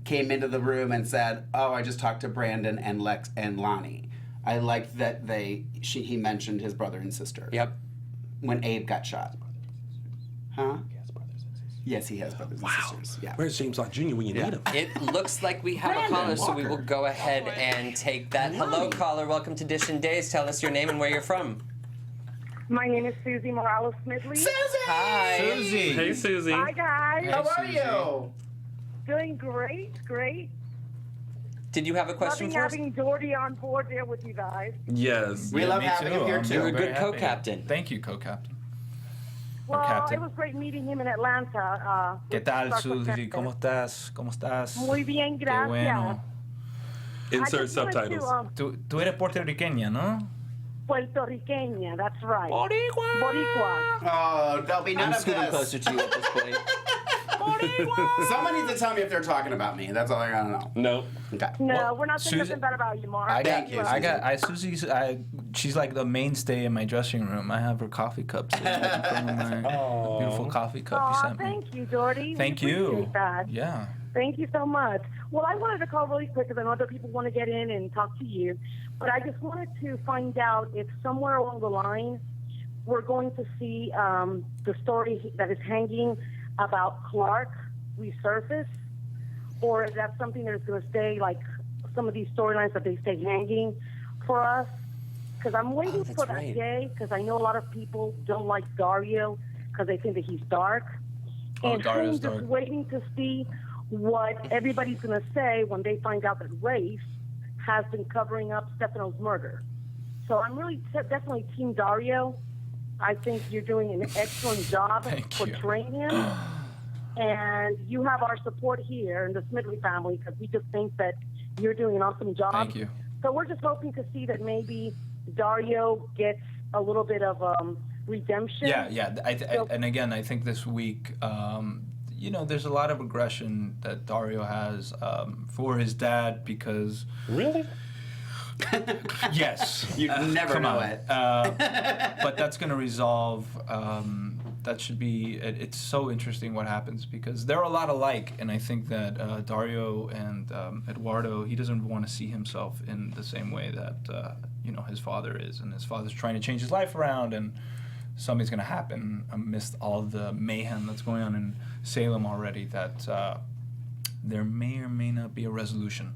[SPEAKER 5] came into the room and said, "Oh, I just talked to Brandon and Lex and Lonnie." I liked that he mentioned his brother and sister.
[SPEAKER 1] Yep.
[SPEAKER 5] When Abe got shot. Huh? Yes, he has brothers and sisters. Yeah.
[SPEAKER 3] Where's James Lott Jr. when you need him?
[SPEAKER 1] It looks like we have a caller, so we will go ahead and take that. Hello, caller. Welcome to Dish and Days. Tell us your name and where you're from.
[SPEAKER 7] My name is Susie Morales Smidley.
[SPEAKER 5] Susie!
[SPEAKER 1] Hi.
[SPEAKER 4] Susie.
[SPEAKER 3] Hey, Susie.
[SPEAKER 7] Hi, guys.
[SPEAKER 5] How are
[SPEAKER 4] Susie.
[SPEAKER 5] you?
[SPEAKER 7] Doing great.
[SPEAKER 1] Did you have a question
[SPEAKER 7] Loving
[SPEAKER 1] for us?
[SPEAKER 7] having Jordi on board there with you guys.
[SPEAKER 3] Yes.
[SPEAKER 5] We love
[SPEAKER 4] me
[SPEAKER 5] having him here,
[SPEAKER 4] I'm
[SPEAKER 5] too.
[SPEAKER 1] You're a
[SPEAKER 4] very
[SPEAKER 1] good
[SPEAKER 4] happy.
[SPEAKER 1] co-captain.
[SPEAKER 4] Thank you, co-captain.
[SPEAKER 7] Well,
[SPEAKER 4] Captain.
[SPEAKER 7] it was great meeting him in Atlanta.
[SPEAKER 4] ¿Qué tal,
[SPEAKER 7] Stark
[SPEAKER 4] Susie?
[SPEAKER 7] Protector.
[SPEAKER 4] ¿Cómo estás?
[SPEAKER 7] Muy bien,
[SPEAKER 4] Qué
[SPEAKER 7] gracias.
[SPEAKER 4] bueno.
[SPEAKER 3] Insert
[SPEAKER 7] I just wanted
[SPEAKER 3] subtitles.
[SPEAKER 7] To,
[SPEAKER 4] Tú eres puertorriqueña, ¿no?
[SPEAKER 7] Puertorriqueña, that's right.
[SPEAKER 4] Boricua.
[SPEAKER 7] Boricua.
[SPEAKER 5] Oh, there'll be none
[SPEAKER 1] I'm
[SPEAKER 5] of
[SPEAKER 1] scooting
[SPEAKER 5] this.
[SPEAKER 1] closer to you at this point.
[SPEAKER 5] Someone needs to tell me if they're talking about me. That's all I gotta know.
[SPEAKER 3] No.
[SPEAKER 5] Okay.
[SPEAKER 7] No,
[SPEAKER 4] Well,
[SPEAKER 7] we're not saying
[SPEAKER 4] Susan-
[SPEAKER 7] nothing bad about you, Mark.
[SPEAKER 5] Thank you,
[SPEAKER 4] Susie's, she's like the mainstay in my dressing room. I have her coffee cup sitting in front of my beautiful coffee cup you
[SPEAKER 7] Aw,
[SPEAKER 4] sent me.
[SPEAKER 7] thank you, Jordi.
[SPEAKER 4] Thank
[SPEAKER 7] We
[SPEAKER 4] you.
[SPEAKER 7] appreciate that.
[SPEAKER 4] Yeah.
[SPEAKER 7] Thank you so much. Well, I wanted to call really quick because I know other people want to get in and talk to you. But I just wanted to find out if somewhere along the line we're going to see the story that is hanging about Clark resurface, or is that something that's going to stay like some of these storylines that they stay hanging for us? Because I'm waiting
[SPEAKER 1] that's
[SPEAKER 7] for that
[SPEAKER 1] right.
[SPEAKER 7] day, because I know a lot of people don't like Dario because they think that he's dark.
[SPEAKER 4] Oh,
[SPEAKER 7] And
[SPEAKER 4] Dario's
[SPEAKER 7] I'm just
[SPEAKER 4] dark.
[SPEAKER 7] waiting to see what everybody's going to say when they find out that Rafe has been covering up Stefano's murder. So I'm really definitely Team Dario. I think you're doing an excellent job
[SPEAKER 4] Thank you.
[SPEAKER 7] portraying him. And you have our support here in the Smidley family because we just think that you're doing an awesome job.
[SPEAKER 4] Thank you.
[SPEAKER 7] So we're just hoping to see that maybe Dario gets a little bit of redemption.
[SPEAKER 4] Yeah. And again, I think this week, there's a lot of aggression that Dario has for his dad because.
[SPEAKER 3] Really?
[SPEAKER 4] Yes.
[SPEAKER 5] You never
[SPEAKER 4] Come
[SPEAKER 5] know
[SPEAKER 4] on.
[SPEAKER 5] it.
[SPEAKER 4] But that's going to resolve. That should be. It's so interesting what happens because they're a lot alike, and I think that Dario and Eduardo, he doesn't want to see himself in the same way that his father is, and his father's trying to change his life around, and something's going to happen amidst all the mayhem that's going on in Salem already. That there may or may not be a resolution.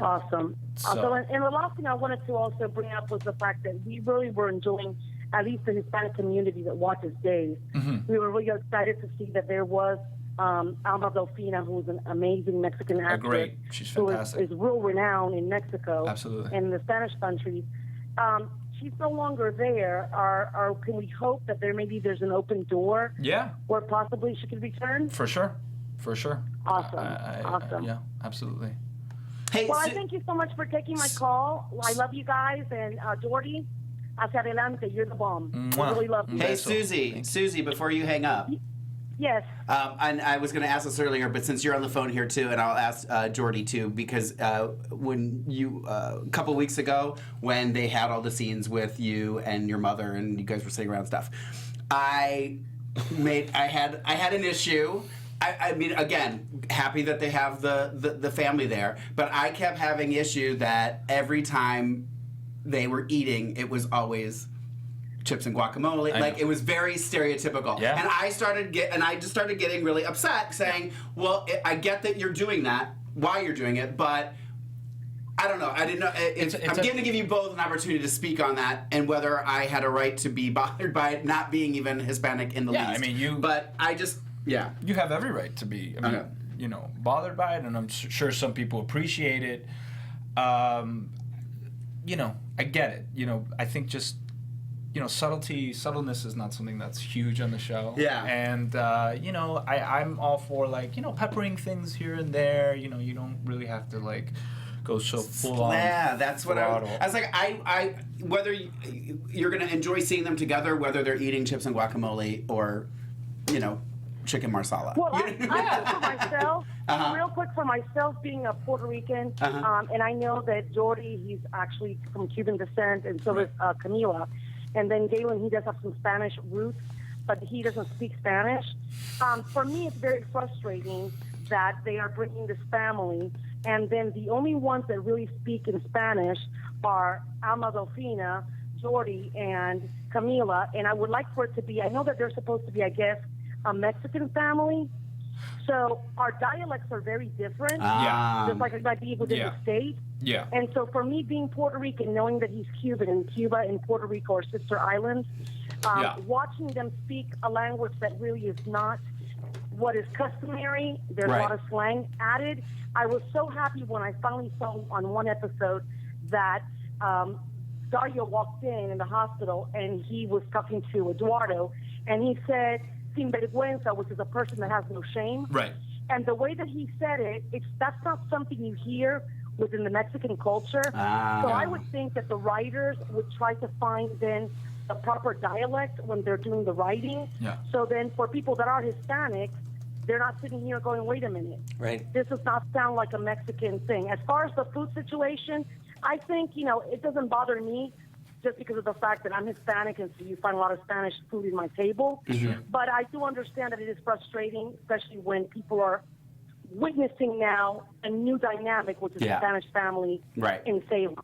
[SPEAKER 7] Awesome.
[SPEAKER 4] So-
[SPEAKER 7] And the last thing I wanted to also bring up was the fact that we really were enjoying, at least the Hispanic community that watches Days.
[SPEAKER 4] Mm-hmm.
[SPEAKER 7] We were really excited to see that there was Alma Delfina, who's an amazing Mexican actress.
[SPEAKER 4] Great. She's
[SPEAKER 7] who
[SPEAKER 4] fantastic.
[SPEAKER 7] is real renowned in Mexico.
[SPEAKER 4] Absolutely.
[SPEAKER 7] And in the Spanish countries. She's no longer there. Can we hope that there's an open door
[SPEAKER 4] Yeah,
[SPEAKER 7] where possibly she could return?
[SPEAKER 4] for sure.
[SPEAKER 7] Awesome. Awesome.
[SPEAKER 4] Yeah, absolutely.
[SPEAKER 5] Hey,
[SPEAKER 7] Well, I thank you so much for taking my call. I love you guys, and Jordi, hacia adelante, you're the bomb. I
[SPEAKER 4] Mwah.
[SPEAKER 7] really love you.
[SPEAKER 5] Hey,
[SPEAKER 4] Beso.
[SPEAKER 5] Susie, before you hang up,
[SPEAKER 7] Yes.
[SPEAKER 5] and I was going to ask this earlier, but since you're on the phone here too, and I'll ask Jordi too, because when you a couple weeks ago when they had all the scenes with you and your mother and you guys were sitting around and stuff, I had an issue. I mean, again, happy that they have the family there, but I kept having issue that every time they were eating, it was always chips and guacamole. Like, it was very stereotypical.
[SPEAKER 4] Yeah.
[SPEAKER 5] And I just started getting really upset, saying, well, I get that you're doing that, why you're doing it, but I don't know. I didn't know. I'm going to give you both an opportunity to speak on that and whether I had a right to be bothered by it not being even Hispanic in the least.
[SPEAKER 4] I mean,
[SPEAKER 5] But I just,
[SPEAKER 4] you have every right to be, you know, bothered by it, and I'm sure some people appreciate it. You know, I get it. You know, I think just, you know, subtleness is not something that's huge on the show.
[SPEAKER 5] Yeah.
[SPEAKER 4] And, you know, I'm all for, like, you know, peppering things here and there. You know, you don't really have to, like, go so full on.
[SPEAKER 5] Yeah, that's what I was like. I whether you're going to enjoy seeing them together, whether they're eating chips and guacamole or, you know, chicken marsala.
[SPEAKER 7] Well, I for myself, real quick for myself, being a Puerto Rican, and I know that Jordi, he's actually from Cuban descent, and so is Camila. And then Galen, he does have some Spanish roots, but he doesn't speak Spanish. For me, it's very frustrating that they are bringing this family, and then the only ones that really speak in Spanish are Alma Delfina, Jordi, and Camila. And I would like for it to be, I know that they're supposed to be, I guess, a Mexican family. So our dialects are very different, just like it might be within the state.
[SPEAKER 4] Yeah.
[SPEAKER 7] And so for me, being Puerto Rican, knowing that he's Cuban, and Cuba and Puerto Rico are sister islands, watching them speak a language that really is not what is customary, there's a lot of slang added. I was so happy when I finally saw on one episode that Dario walked in the hospital, and he was talking to Eduardo, and he said, sin vergüenza, which is a person that has no shame.
[SPEAKER 4] Right.
[SPEAKER 7] And the way that he said it, that's not something you hear within the Mexican culture. So I would think that the writers would try to find then the proper dialect when they're doing the writing.
[SPEAKER 4] Yeah.
[SPEAKER 7] So then for people that are Hispanic, they're not sitting here going, wait a minute.
[SPEAKER 1] Right.
[SPEAKER 7] This does not sound like a Mexican thing. As far as the food situation, I think, you know, it doesn't bother me just because of the fact that I'm Hispanic, and so you find a lot of Spanish food in my table. But I do understand that it is frustrating, especially when people are witnessing now a new dynamic, which is the Spanish family in Salem.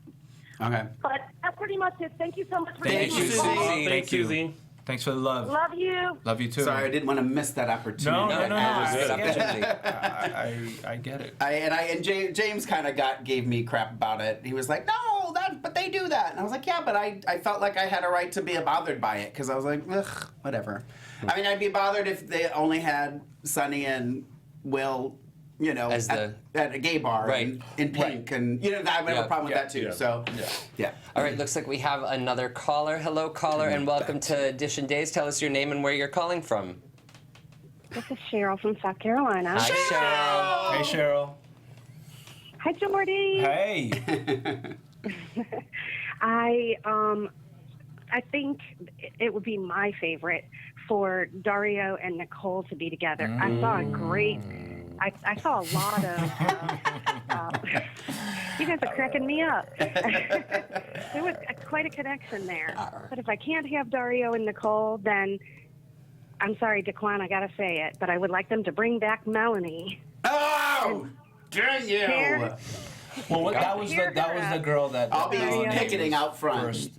[SPEAKER 5] Okay.
[SPEAKER 7] But that's pretty much it. Thank you so much for
[SPEAKER 5] Thank you,
[SPEAKER 7] taking my call.
[SPEAKER 5] Susie.
[SPEAKER 3] Thanks, Susie.
[SPEAKER 4] Thanks for the love.
[SPEAKER 7] Love you.
[SPEAKER 4] Love you too.
[SPEAKER 5] Sorry, I didn't want to miss that opportunity.
[SPEAKER 4] No.
[SPEAKER 1] I
[SPEAKER 4] I get it.
[SPEAKER 5] And James kind of gave me crap about it. He was like, no, but they do that. And I was like, yeah, but I felt like I had a right to be bothered by it, because I was like, ugh, whatever. I mean, I'd be bothered if they only had Sonny and Will, you know, at a gay bar in pink, and you know, I would have a problem with that too. So,
[SPEAKER 1] All right, looks like we have another caller. Hello, caller, and welcome to Edition Days. Tell us your name and where you're calling from.
[SPEAKER 8] This is Cheryl from South Carolina.
[SPEAKER 1] Hi, Cheryl.
[SPEAKER 4] Hey, Cheryl.
[SPEAKER 8] Hi, Jordi.
[SPEAKER 4] Hey.
[SPEAKER 8] I think it would be my favorite for Dario and Nicole to be together. I saw a great. I saw a lot of. You guys are cracking me up. There was quite a connection there. But if I can't have Dario and Nicole, then I'm sorry, Daquan, I gotta say it, but I would like them to bring back Melanie.
[SPEAKER 5] Oh, dang you!
[SPEAKER 4] Well, that was the girl that
[SPEAKER 5] I'll be picketing out front.
[SPEAKER 4] First,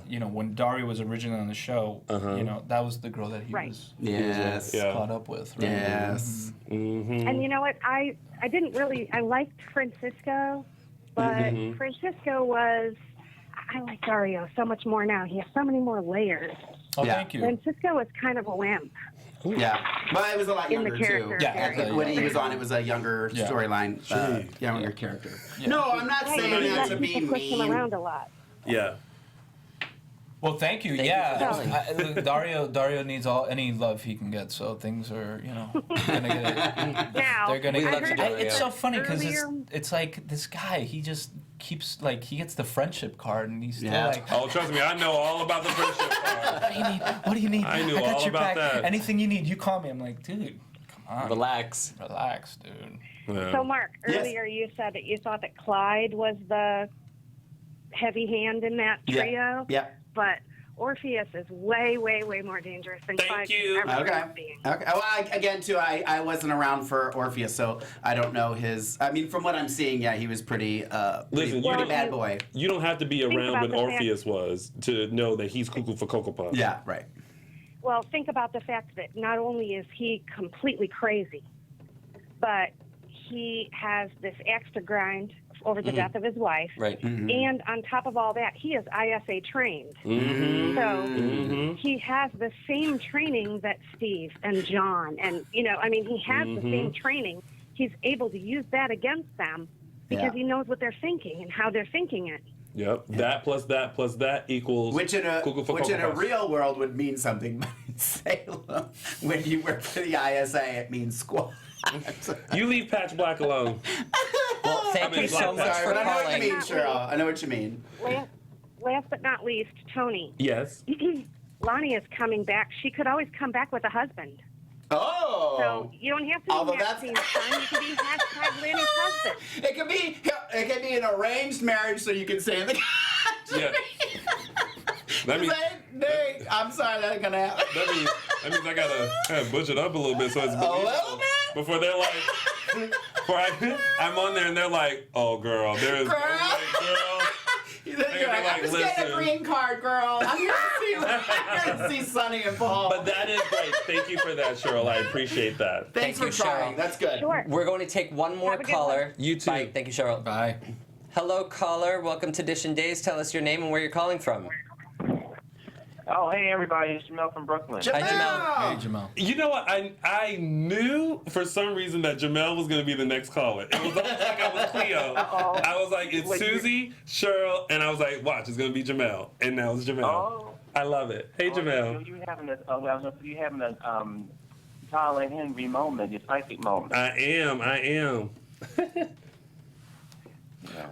[SPEAKER 4] you know, when Dario was originally on the show, you know, that was the girl that he was caught up with. Right?
[SPEAKER 5] Yes.
[SPEAKER 8] And you know what? I didn't really. I liked Francisco, but Francisco was. I like Dario so much more now. He has so many more layers.
[SPEAKER 4] Oh, thank you.
[SPEAKER 8] Francisco was kind of a wimp.
[SPEAKER 5] Yeah, but it was a lot
[SPEAKER 8] In the
[SPEAKER 5] younger too.
[SPEAKER 8] character.
[SPEAKER 4] Yeah,
[SPEAKER 5] When he was on, it was a younger storyline, younger character.
[SPEAKER 4] Yeah.
[SPEAKER 5] No, I'm not saying that to be
[SPEAKER 8] people push him
[SPEAKER 5] mean.
[SPEAKER 8] around a lot.
[SPEAKER 3] Yeah.
[SPEAKER 4] Well, thank you.
[SPEAKER 1] Thank you for
[SPEAKER 4] Dario needs any love he can get. So things are, you know, gonna get it.
[SPEAKER 8] Now,
[SPEAKER 4] They're gonna.
[SPEAKER 1] We love you, Dario.
[SPEAKER 4] It's so funny because
[SPEAKER 8] earlier-
[SPEAKER 4] it's like this guy. He just keeps he gets the friendship card and he's still like.
[SPEAKER 3] Oh, trust me, I know all about the friendship card.
[SPEAKER 4] What do you need?
[SPEAKER 3] I knew
[SPEAKER 4] got
[SPEAKER 3] all
[SPEAKER 4] your
[SPEAKER 3] about
[SPEAKER 4] back.
[SPEAKER 3] that.
[SPEAKER 4] Anything you need, you call me. I'm like, dude, come on.
[SPEAKER 1] Relax.
[SPEAKER 4] Relax, dude.
[SPEAKER 3] Yeah.
[SPEAKER 8] So, Mark, earlier you said that you thought that Clyde was the heavy hand in that trio.
[SPEAKER 5] Yeah.
[SPEAKER 8] But Orpheus is way, way, way more dangerous than Clive could ever
[SPEAKER 5] Okay.
[SPEAKER 8] be.
[SPEAKER 5] Okay. Well, again, too, I wasn't around for Orpheus, so I don't know his. I mean, from what I'm seeing, yeah, he was pretty
[SPEAKER 3] Listen,
[SPEAKER 5] pretty bad boy.
[SPEAKER 3] You don't have to be
[SPEAKER 8] Think
[SPEAKER 3] around
[SPEAKER 8] about
[SPEAKER 3] when
[SPEAKER 8] the fact-
[SPEAKER 3] Orpheus was to know that he's cuckoo for Cocoa Puffs.
[SPEAKER 5] Yeah, right.
[SPEAKER 8] Well, think about the fact that not only is he completely crazy, but he has this axe to grind over the death of his wife.
[SPEAKER 1] Right.
[SPEAKER 8] And on top of all that, he is ISA trained. So he has the same training that Steve and John and, he has the same training. He's able to use that against them because he knows what they're thinking and how they're thinking it.
[SPEAKER 3] Yep. That plus that equals
[SPEAKER 5] Which in a
[SPEAKER 3] cuckoo for Cocoa Puffs.
[SPEAKER 5] real world would mean something, but in Salem, when you work for the ISA, it means squad.
[SPEAKER 3] You leave Patch Black alone.
[SPEAKER 1] Well, thank you so much
[SPEAKER 5] Sorry,
[SPEAKER 1] for
[SPEAKER 5] but I know what you
[SPEAKER 1] calling.
[SPEAKER 5] mean, Cheryl. I know what you mean.
[SPEAKER 8] Last but not least, Tony.
[SPEAKER 3] Yes.
[SPEAKER 8] Lonnie is coming back. She could always come back with a husband.
[SPEAKER 5] Oh.
[SPEAKER 8] So you don't have to
[SPEAKER 5] Although
[SPEAKER 8] be
[SPEAKER 5] that's-
[SPEAKER 8] Maxine's son. You can be hashtag Lanny's husband.
[SPEAKER 5] It could be an arranged marriage, so you can say in the
[SPEAKER 3] Yeah. That means,
[SPEAKER 5] Nate, I'm sorry that ain't gonna happen.
[SPEAKER 3] that means I gotta kind of butch it up a little bit so it's believable.
[SPEAKER 5] little bit?
[SPEAKER 3] Before they're like, I'm on there and they're like, oh girl, there is no
[SPEAKER 5] Girl.
[SPEAKER 3] way, girl.
[SPEAKER 5] You're
[SPEAKER 3] They're
[SPEAKER 5] like,
[SPEAKER 3] like,
[SPEAKER 5] I'm just getting a
[SPEAKER 3] listen.
[SPEAKER 5] green card, girl. I'm gonna see Sonny and Paul.
[SPEAKER 3] But that is great. Thank you for that, Cheryl. I appreciate that.
[SPEAKER 5] Thanks
[SPEAKER 1] Thank
[SPEAKER 5] for
[SPEAKER 1] you,
[SPEAKER 5] trying.
[SPEAKER 1] Cheryl.
[SPEAKER 5] That's good.
[SPEAKER 8] Sure.
[SPEAKER 1] We're going to take one more
[SPEAKER 8] Have a good
[SPEAKER 1] caller.
[SPEAKER 3] You too.
[SPEAKER 1] Bye. Thank you, Cheryl.
[SPEAKER 4] Bye.
[SPEAKER 1] Hello, caller. Welcome to Dish and Days. Tell us your name and where you're calling from.
[SPEAKER 9] Oh, hey, everybody. It's Jamel from Brooklyn.
[SPEAKER 1] Hi, Jamel.
[SPEAKER 4] Hey, Jamal.
[SPEAKER 3] You know what? I knew for some reason that Jamel was going to be the next caller. It was almost like I was Cleo. I was like, it's Susie, Cheryl, and I was like, watch, it's going to be Jamel. And now it's Jamel.
[SPEAKER 9] Oh.
[SPEAKER 3] I love it. Hey, Jamel.
[SPEAKER 9] You having a Tyler Henry moment, your psychic moment.
[SPEAKER 3] I am.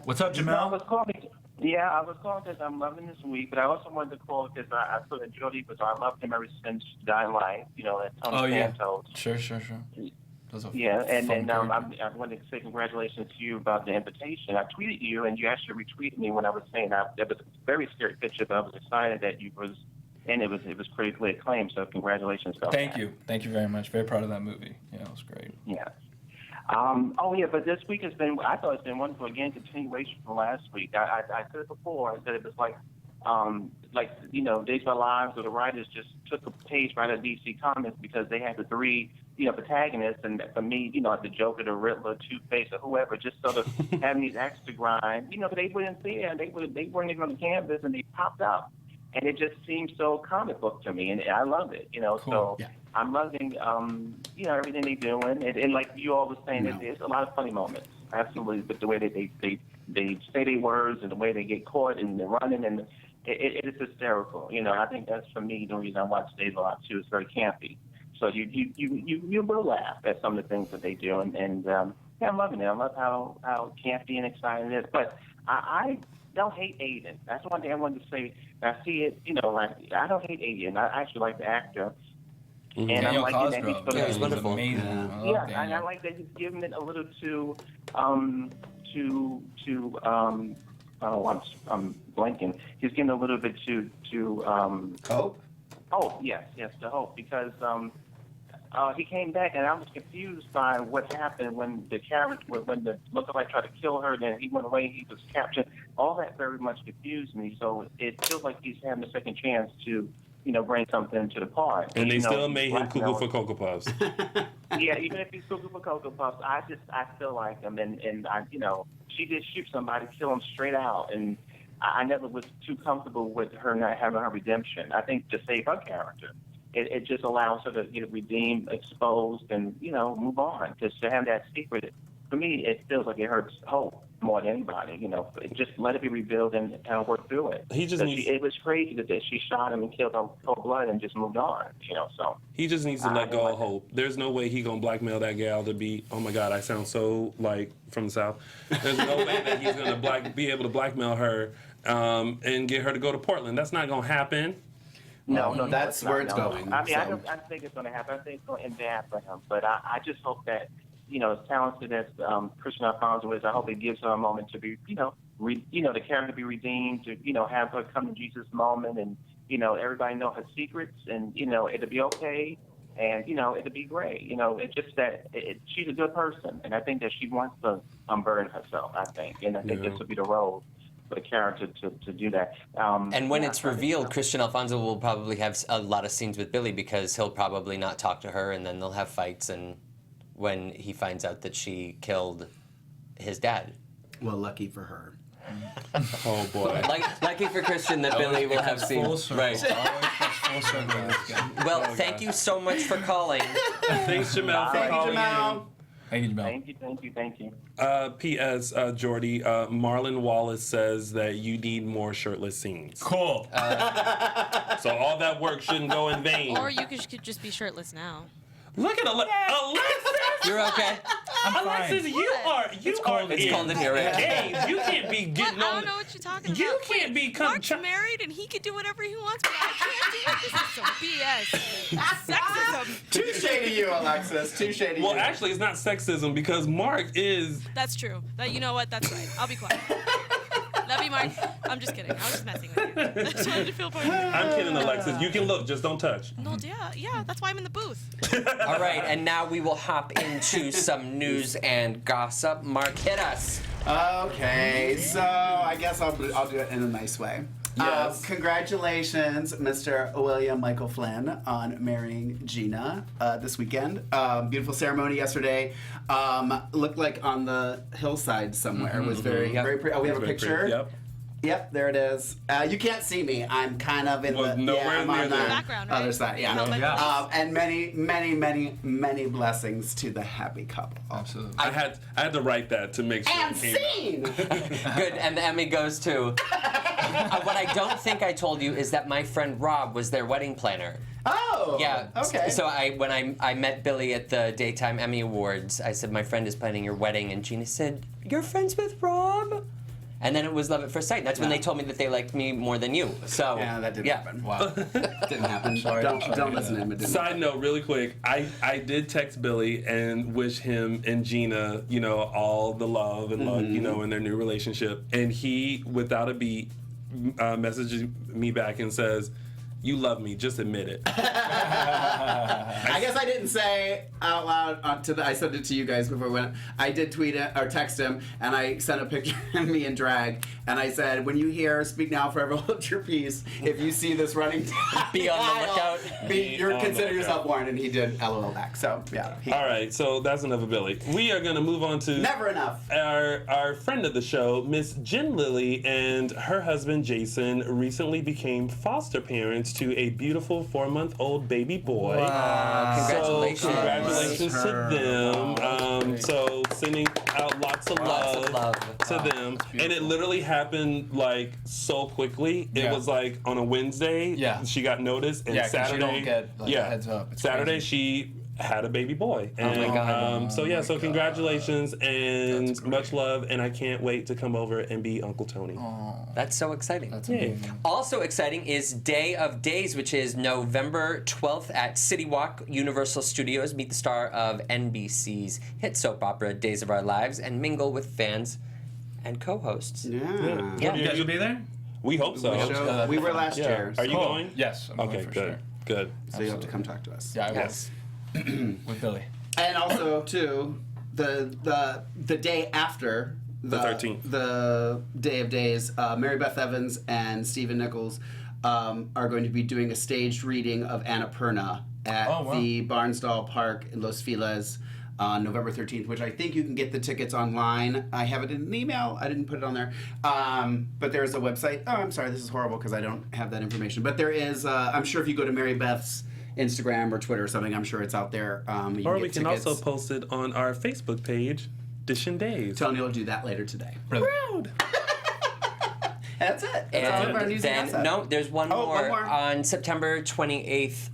[SPEAKER 4] What's up,
[SPEAKER 9] I
[SPEAKER 4] Jamal?
[SPEAKER 9] was calling. Yeah, I was calling because I'm loving this week, but I also wanted to call because I sort of enjoyed it because I loved him ever since Dying Life. That Tony Santos.
[SPEAKER 4] Sure. Those are
[SPEAKER 9] Yeah, and
[SPEAKER 4] fun characters.
[SPEAKER 9] I wanted to say congratulations to you about the invitation. I tweeted you, and you actually retweeted me when I was saying that was a very scary picture, but I was excited that you was, and it was critically acclaimed. So congratulations about
[SPEAKER 4] Thank
[SPEAKER 9] that.
[SPEAKER 4] you very much. Very proud of that movie. Yeah, it was great.
[SPEAKER 9] Yeah. But this week I thought it's been wonderful. Again, continuation from last week. I said it before. I said it was like Days of Our Lives, where the writers just took a page right out of DC Comics because they had the three, protagonists, and for me, like the Joker, the Riddler, Two-Face, or whoever, just sort of having these axe to grind. But they wouldn't see it. They weren't even on the canvas, and they popped up. And it just seems so comic book to me, and I love it,
[SPEAKER 4] Cool.
[SPEAKER 9] So
[SPEAKER 4] Yeah.
[SPEAKER 9] I'm loving, everything they're doing, and like you all were saying, there's a lot of funny moments, absolutely. But the way that they say their words and the way they get caught and they're running, and it is hysterical. I think that's for me the reason I watch Days a lot too. It's very campy, so you will laugh at some of the things that they do, and I'm loving it. I love how campy and exciting it is, but I don't hate Aiden. That's one thing I wanted to say. I see it, I don't hate Aiden. I actually like the actor. And I
[SPEAKER 4] Daniel
[SPEAKER 9] like that he's
[SPEAKER 4] Cosgrove.
[SPEAKER 9] sort of,
[SPEAKER 1] he's wonderful.
[SPEAKER 4] Amazing.
[SPEAKER 5] Yeah.
[SPEAKER 4] I love
[SPEAKER 9] and I
[SPEAKER 4] Daniel.
[SPEAKER 9] like that he's giving it a little too, I'm blanking. He's getting a little bit too
[SPEAKER 5] Hope?
[SPEAKER 9] Oh, yes, the hope, because he came back, and I was confused by what happened when the lookalike tried to kill her, then he went away, he was captured. All that very much confused me, so it feels like he's having a second chance to, bring something to the party.
[SPEAKER 3] And they
[SPEAKER 9] You know,
[SPEAKER 3] still made him cuckoo
[SPEAKER 9] blackmail-
[SPEAKER 3] for Cocoa Puffs.
[SPEAKER 9] Yeah, even if he's cuckoo for Cocoa Puffs, I still like him, and I, she did shoot somebody, kill him straight out, and I never was too comfortable with her not having her redemption. I think to save her character, it just allows her to get redeemed, exposed, and move on. Because to have that secret, for me, it feels like it hurts Hope more than anybody. Just let it be revealed and work through it.
[SPEAKER 3] He just needs.
[SPEAKER 9] It was crazy that she shot him and killed him cold blood and just moved on. So.
[SPEAKER 3] He just needs to let go of Hope. There's no way he gonna blackmail that gal to be. Oh my God, I sound so like from the South. There's no way that he's gonna be able to blackmail her and get her to go to Portland. That's not gonna happen.
[SPEAKER 9] No,
[SPEAKER 5] that's where it's going.
[SPEAKER 9] I mean,
[SPEAKER 5] so.
[SPEAKER 9] I think it's going to happen. I think it's going to end bad for him. But I just hope that, as talented as Christian Alfonso is, I hope it gives her a moment to be, the character to be redeemed, to, have her come to Jesus moment and everybody know her secrets, and it'll be okay, and it'll be great. It's just that she's a good person, and I think that she wants to unburden herself. I think, and I think this will be the role for the character to do that.
[SPEAKER 1] And when it's revealed, Christian Alfonso will probably have a lot of scenes with Billy because he'll probably not talk to her, and then they'll have fights. And when he finds out that she killed his dad.
[SPEAKER 5] Well, lucky for her.
[SPEAKER 3] Oh boy.
[SPEAKER 1] Lucky for Christian that Billy will have scenes. Right. Well, thank you so much for calling.
[SPEAKER 3] Thanks, Jamel, for calling in.
[SPEAKER 4] Thank you, Jamel.
[SPEAKER 9] Thank you.
[SPEAKER 3] P.S. Jordi, Marlon Wallace says that you need more shirtless scenes.
[SPEAKER 4] Cool.
[SPEAKER 3] So all that work shouldn't go in vain.
[SPEAKER 6] Or you could just be shirtless now.
[SPEAKER 3] Look at Alexis.
[SPEAKER 1] You're okay.
[SPEAKER 3] Alexis, you are
[SPEAKER 1] It's called an earache.
[SPEAKER 3] Games. You can't be getting
[SPEAKER 6] I
[SPEAKER 3] on.
[SPEAKER 6] don't know what you're talking about.
[SPEAKER 3] You can't be
[SPEAKER 6] Mark's married and he can do whatever he wants, but I can't do it. This is some BS. Sexism.
[SPEAKER 5] Touche to you, Alexis. Touche to you.
[SPEAKER 3] Well, actually, it's not sexism because Mark is.
[SPEAKER 6] That's true. You know what? That's right. I'll be quiet. Love you, Mark. I'm just kidding. I was just messing with you. I just wanted to feel part of it.
[SPEAKER 3] I'm kidding, Alexis. You can look, just don't touch.
[SPEAKER 6] No, yeah. That's why I'm in the booth.
[SPEAKER 1] All right, and now we will hop into some news and gossip. Mark, hit us.
[SPEAKER 5] Okay, so I guess I'll do it in a nice way.
[SPEAKER 3] Yes.
[SPEAKER 5] Congratulations, Mr. William Michael Flynn, on marrying Gina this weekend. Beautiful ceremony yesterday. Looked like on the hillside somewhere. It was very pretty. Oh, we have a picture?
[SPEAKER 3] Yep.
[SPEAKER 5] Yep, there it is. You can't see me. I'm kind of in
[SPEAKER 3] Well,
[SPEAKER 5] the
[SPEAKER 3] nowhere
[SPEAKER 5] I'm
[SPEAKER 3] near
[SPEAKER 5] on
[SPEAKER 3] the
[SPEAKER 5] the
[SPEAKER 6] background, right?
[SPEAKER 5] other side. Yeah.
[SPEAKER 6] No, my
[SPEAKER 5] And many blessings to the happy couple.
[SPEAKER 4] Absolutely.
[SPEAKER 3] I had to write that to make sure
[SPEAKER 5] And
[SPEAKER 3] it came out.
[SPEAKER 5] scene.
[SPEAKER 1] Good, and the Emmy goes to. What I don't think I told you is that my friend Rob was their wedding planner.
[SPEAKER 5] Oh.
[SPEAKER 1] Yeah.
[SPEAKER 5] Okay.
[SPEAKER 1] So when I met Billy at the Daytime Emmy Awards, I said, my friend is planning your wedding, and Gina said, you're friends with Rob? And then it was love at first sight. That's when they told me that they liked me more than you. So
[SPEAKER 5] Yeah, that didn't happen.
[SPEAKER 4] Wow.
[SPEAKER 5] Didn't happen.
[SPEAKER 4] Sorry.
[SPEAKER 5] Don't listen to him. It didn't
[SPEAKER 3] Side note, really quick, I did text Billy and wish him and Gina, all the love and luck, in their new relationship. And he, without a beat, messages me back and says, you love me, just admit it.
[SPEAKER 5] I guess I didn't say out loud I sent it to you guys before when I did tweet it or text him, and I sent a picture of me in drag, and I said, when you hear "Speak Now, Forever Hold Your Peace," if you see this running
[SPEAKER 1] be on the lookout.
[SPEAKER 5] Consider yourself warned, and he did LOL back. So yeah.
[SPEAKER 3] All right, so that's enough of Billy. We are going to move on to
[SPEAKER 5] Never enough.
[SPEAKER 3] Our friend of the show, Miss Jen Lilly, and her husband Jason recently became foster parents to a beautiful 4-month-old baby boy.
[SPEAKER 1] Wow. Congratulations.
[SPEAKER 3] So congratulations to them. So sending out lots of love to them. And it literally happened like so quickly. It was like on a Wednesday.
[SPEAKER 4] Yeah.
[SPEAKER 3] She got notice, and
[SPEAKER 4] 'cause
[SPEAKER 3] Saturday.
[SPEAKER 4] you don't get a heads up. It's
[SPEAKER 3] Saturday
[SPEAKER 4] crazy.
[SPEAKER 3] she had a baby boy. And,
[SPEAKER 1] my God.
[SPEAKER 3] So congratulations and much love, and I can't wait to come over and be Uncle Tony.
[SPEAKER 1] That's so exciting.
[SPEAKER 4] That's amazing.
[SPEAKER 1] Also exciting is Day of Days, which is November 12th at City Walk, Universal Studios. Meet the star of NBC's hit soap opera Days of Our Lives and mingle with fans and co-hosts.
[SPEAKER 5] Yeah.
[SPEAKER 1] Yeah.
[SPEAKER 4] You guys will be there?
[SPEAKER 3] We hope so.
[SPEAKER 5] We were last year.
[SPEAKER 3] Are you
[SPEAKER 4] Cool.
[SPEAKER 3] going?
[SPEAKER 4] Yes, I'm
[SPEAKER 3] Okay,
[SPEAKER 4] going for
[SPEAKER 3] good.
[SPEAKER 4] sure.
[SPEAKER 3] Good.
[SPEAKER 5] So you have to come talk to us.
[SPEAKER 4] Yeah, I will.
[SPEAKER 1] Yes.
[SPEAKER 4] With Billy.
[SPEAKER 5] And also, too, the day after
[SPEAKER 3] The 13th.
[SPEAKER 5] the Day of Days, Mary Beth Evans and Stephen Nichols are going to be doing a staged reading of Annapurna at the Barnsdall Park in Los Feliz on November 13th, which I think you can get the tickets online. I have it in an email. I didn't put it on there. But there's a website. Oh, I'm sorry. This is horrible because I don't have that information. But there is, I'm sure if you go to Mary Beth's Instagram or Twitter or something, I'm sure it's out there.
[SPEAKER 3] Or we can also post it on our Facebook page, Dishin Days.
[SPEAKER 5] Tony will do that later today.
[SPEAKER 3] Proud.
[SPEAKER 5] That's it. That's all of our
[SPEAKER 1] And
[SPEAKER 5] news and
[SPEAKER 1] then,
[SPEAKER 5] gossip.
[SPEAKER 1] no, there's one
[SPEAKER 5] Oh,
[SPEAKER 1] more.
[SPEAKER 5] one more.
[SPEAKER 1] On September 28th,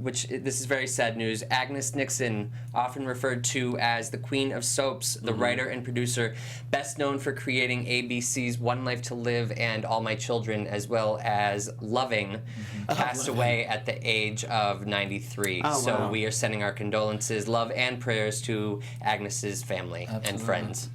[SPEAKER 1] which this is very sad news, Agnes Nixon, often referred to as the Queen of Soaps, the writer and producer, best known for creating ABC's One Life to Live and All My Children, as well as Loving, passed away at the age of 93.
[SPEAKER 5] Oh,
[SPEAKER 1] so
[SPEAKER 5] wow.
[SPEAKER 1] we are sending our condolences, love, and prayers to Agnes's family and friends.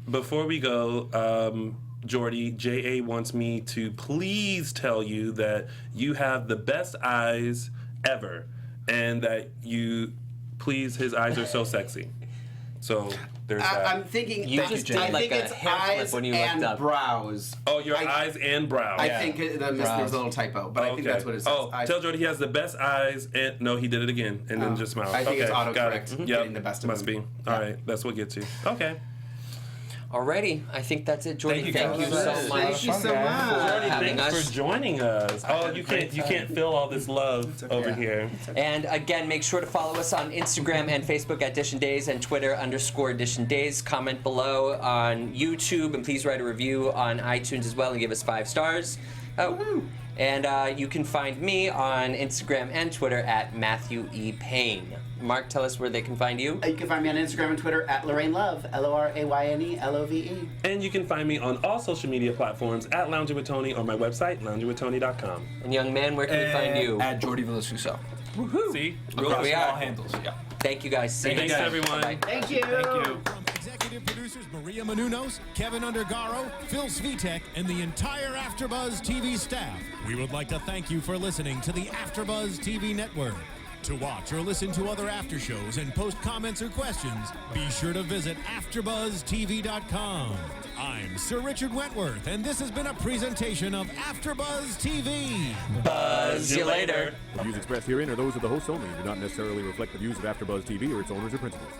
[SPEAKER 3] Before we go, Jordi, J.A. wants me to please tell you that you have the best eyes ever, and that his eyes are so sexy. So there's that.
[SPEAKER 5] I'm thinking
[SPEAKER 1] You just did like a
[SPEAKER 5] it's
[SPEAKER 1] hair flip
[SPEAKER 5] eyes
[SPEAKER 1] when you
[SPEAKER 5] and
[SPEAKER 1] looked up.
[SPEAKER 5] brows.
[SPEAKER 3] Oh, your eyes and brows.
[SPEAKER 5] I think there was a little typo, but I think that's what it says.
[SPEAKER 3] Oh, tell Jordi he has the best eyes, and no, he did it again, and then just smiled.
[SPEAKER 5] I think it's
[SPEAKER 3] got
[SPEAKER 5] autocorrect.
[SPEAKER 3] it.
[SPEAKER 5] Getting the best of
[SPEAKER 3] Must
[SPEAKER 5] them.
[SPEAKER 3] be. All right, that's what gets you. Okay.
[SPEAKER 1] Alrighty, I think that's it, Jordi.
[SPEAKER 4] Thank you
[SPEAKER 1] so
[SPEAKER 4] guys.
[SPEAKER 1] much.
[SPEAKER 5] Thank you so much.
[SPEAKER 3] Jordi,
[SPEAKER 1] having
[SPEAKER 3] thanks
[SPEAKER 1] us.
[SPEAKER 3] for joining us. Oh, you can't feel all this love over here.
[SPEAKER 1] And again, make sure to follow us on Instagram and Facebook at Edition Days and Twitter _Edition Days. Comment below on YouTube, and please write a review on iTunes as well and give us 5 stars. Oh, and you can find me on Instagram and Twitter at Matthew E. Paine. Mark, tell us where they can find you.
[SPEAKER 5] You can find me on Instagram and Twitter at Lorraine Love, LORAYNE
[SPEAKER 3] And you can find me on all social media platforms at Lounging with Tony or my website, loungingwithtony.com.
[SPEAKER 1] And young man, where can we find you?
[SPEAKER 4] At Jordi Vilasuso.
[SPEAKER 1] Woohoo!
[SPEAKER 3] See?
[SPEAKER 4] Across
[SPEAKER 1] we
[SPEAKER 4] all
[SPEAKER 1] are.
[SPEAKER 4] handles. Yeah.
[SPEAKER 1] Thank you guys. See you
[SPEAKER 3] Thanks,
[SPEAKER 1] next time.
[SPEAKER 3] everyone.
[SPEAKER 1] Bye-bye.
[SPEAKER 5] Thank you.
[SPEAKER 4] Thank you.
[SPEAKER 2] From executive producers Maria Menounos, Kevin Undergaro, Phil Svitek, and the entire AfterBuzz TV staff, we would like to thank you for listening to the AfterBuzz TV network. To watch or listen to other after shows and post comments or questions, be sure to visit AfterBuzzTV.com. I'm Sir Richard Wentworth, and this has been a presentation of AfterBuzz TV.
[SPEAKER 1] Buzz you later.
[SPEAKER 10] The views expressed herein are those of the hosts only and do not necessarily reflect the views of AfterBuzz TV or its owners or principals.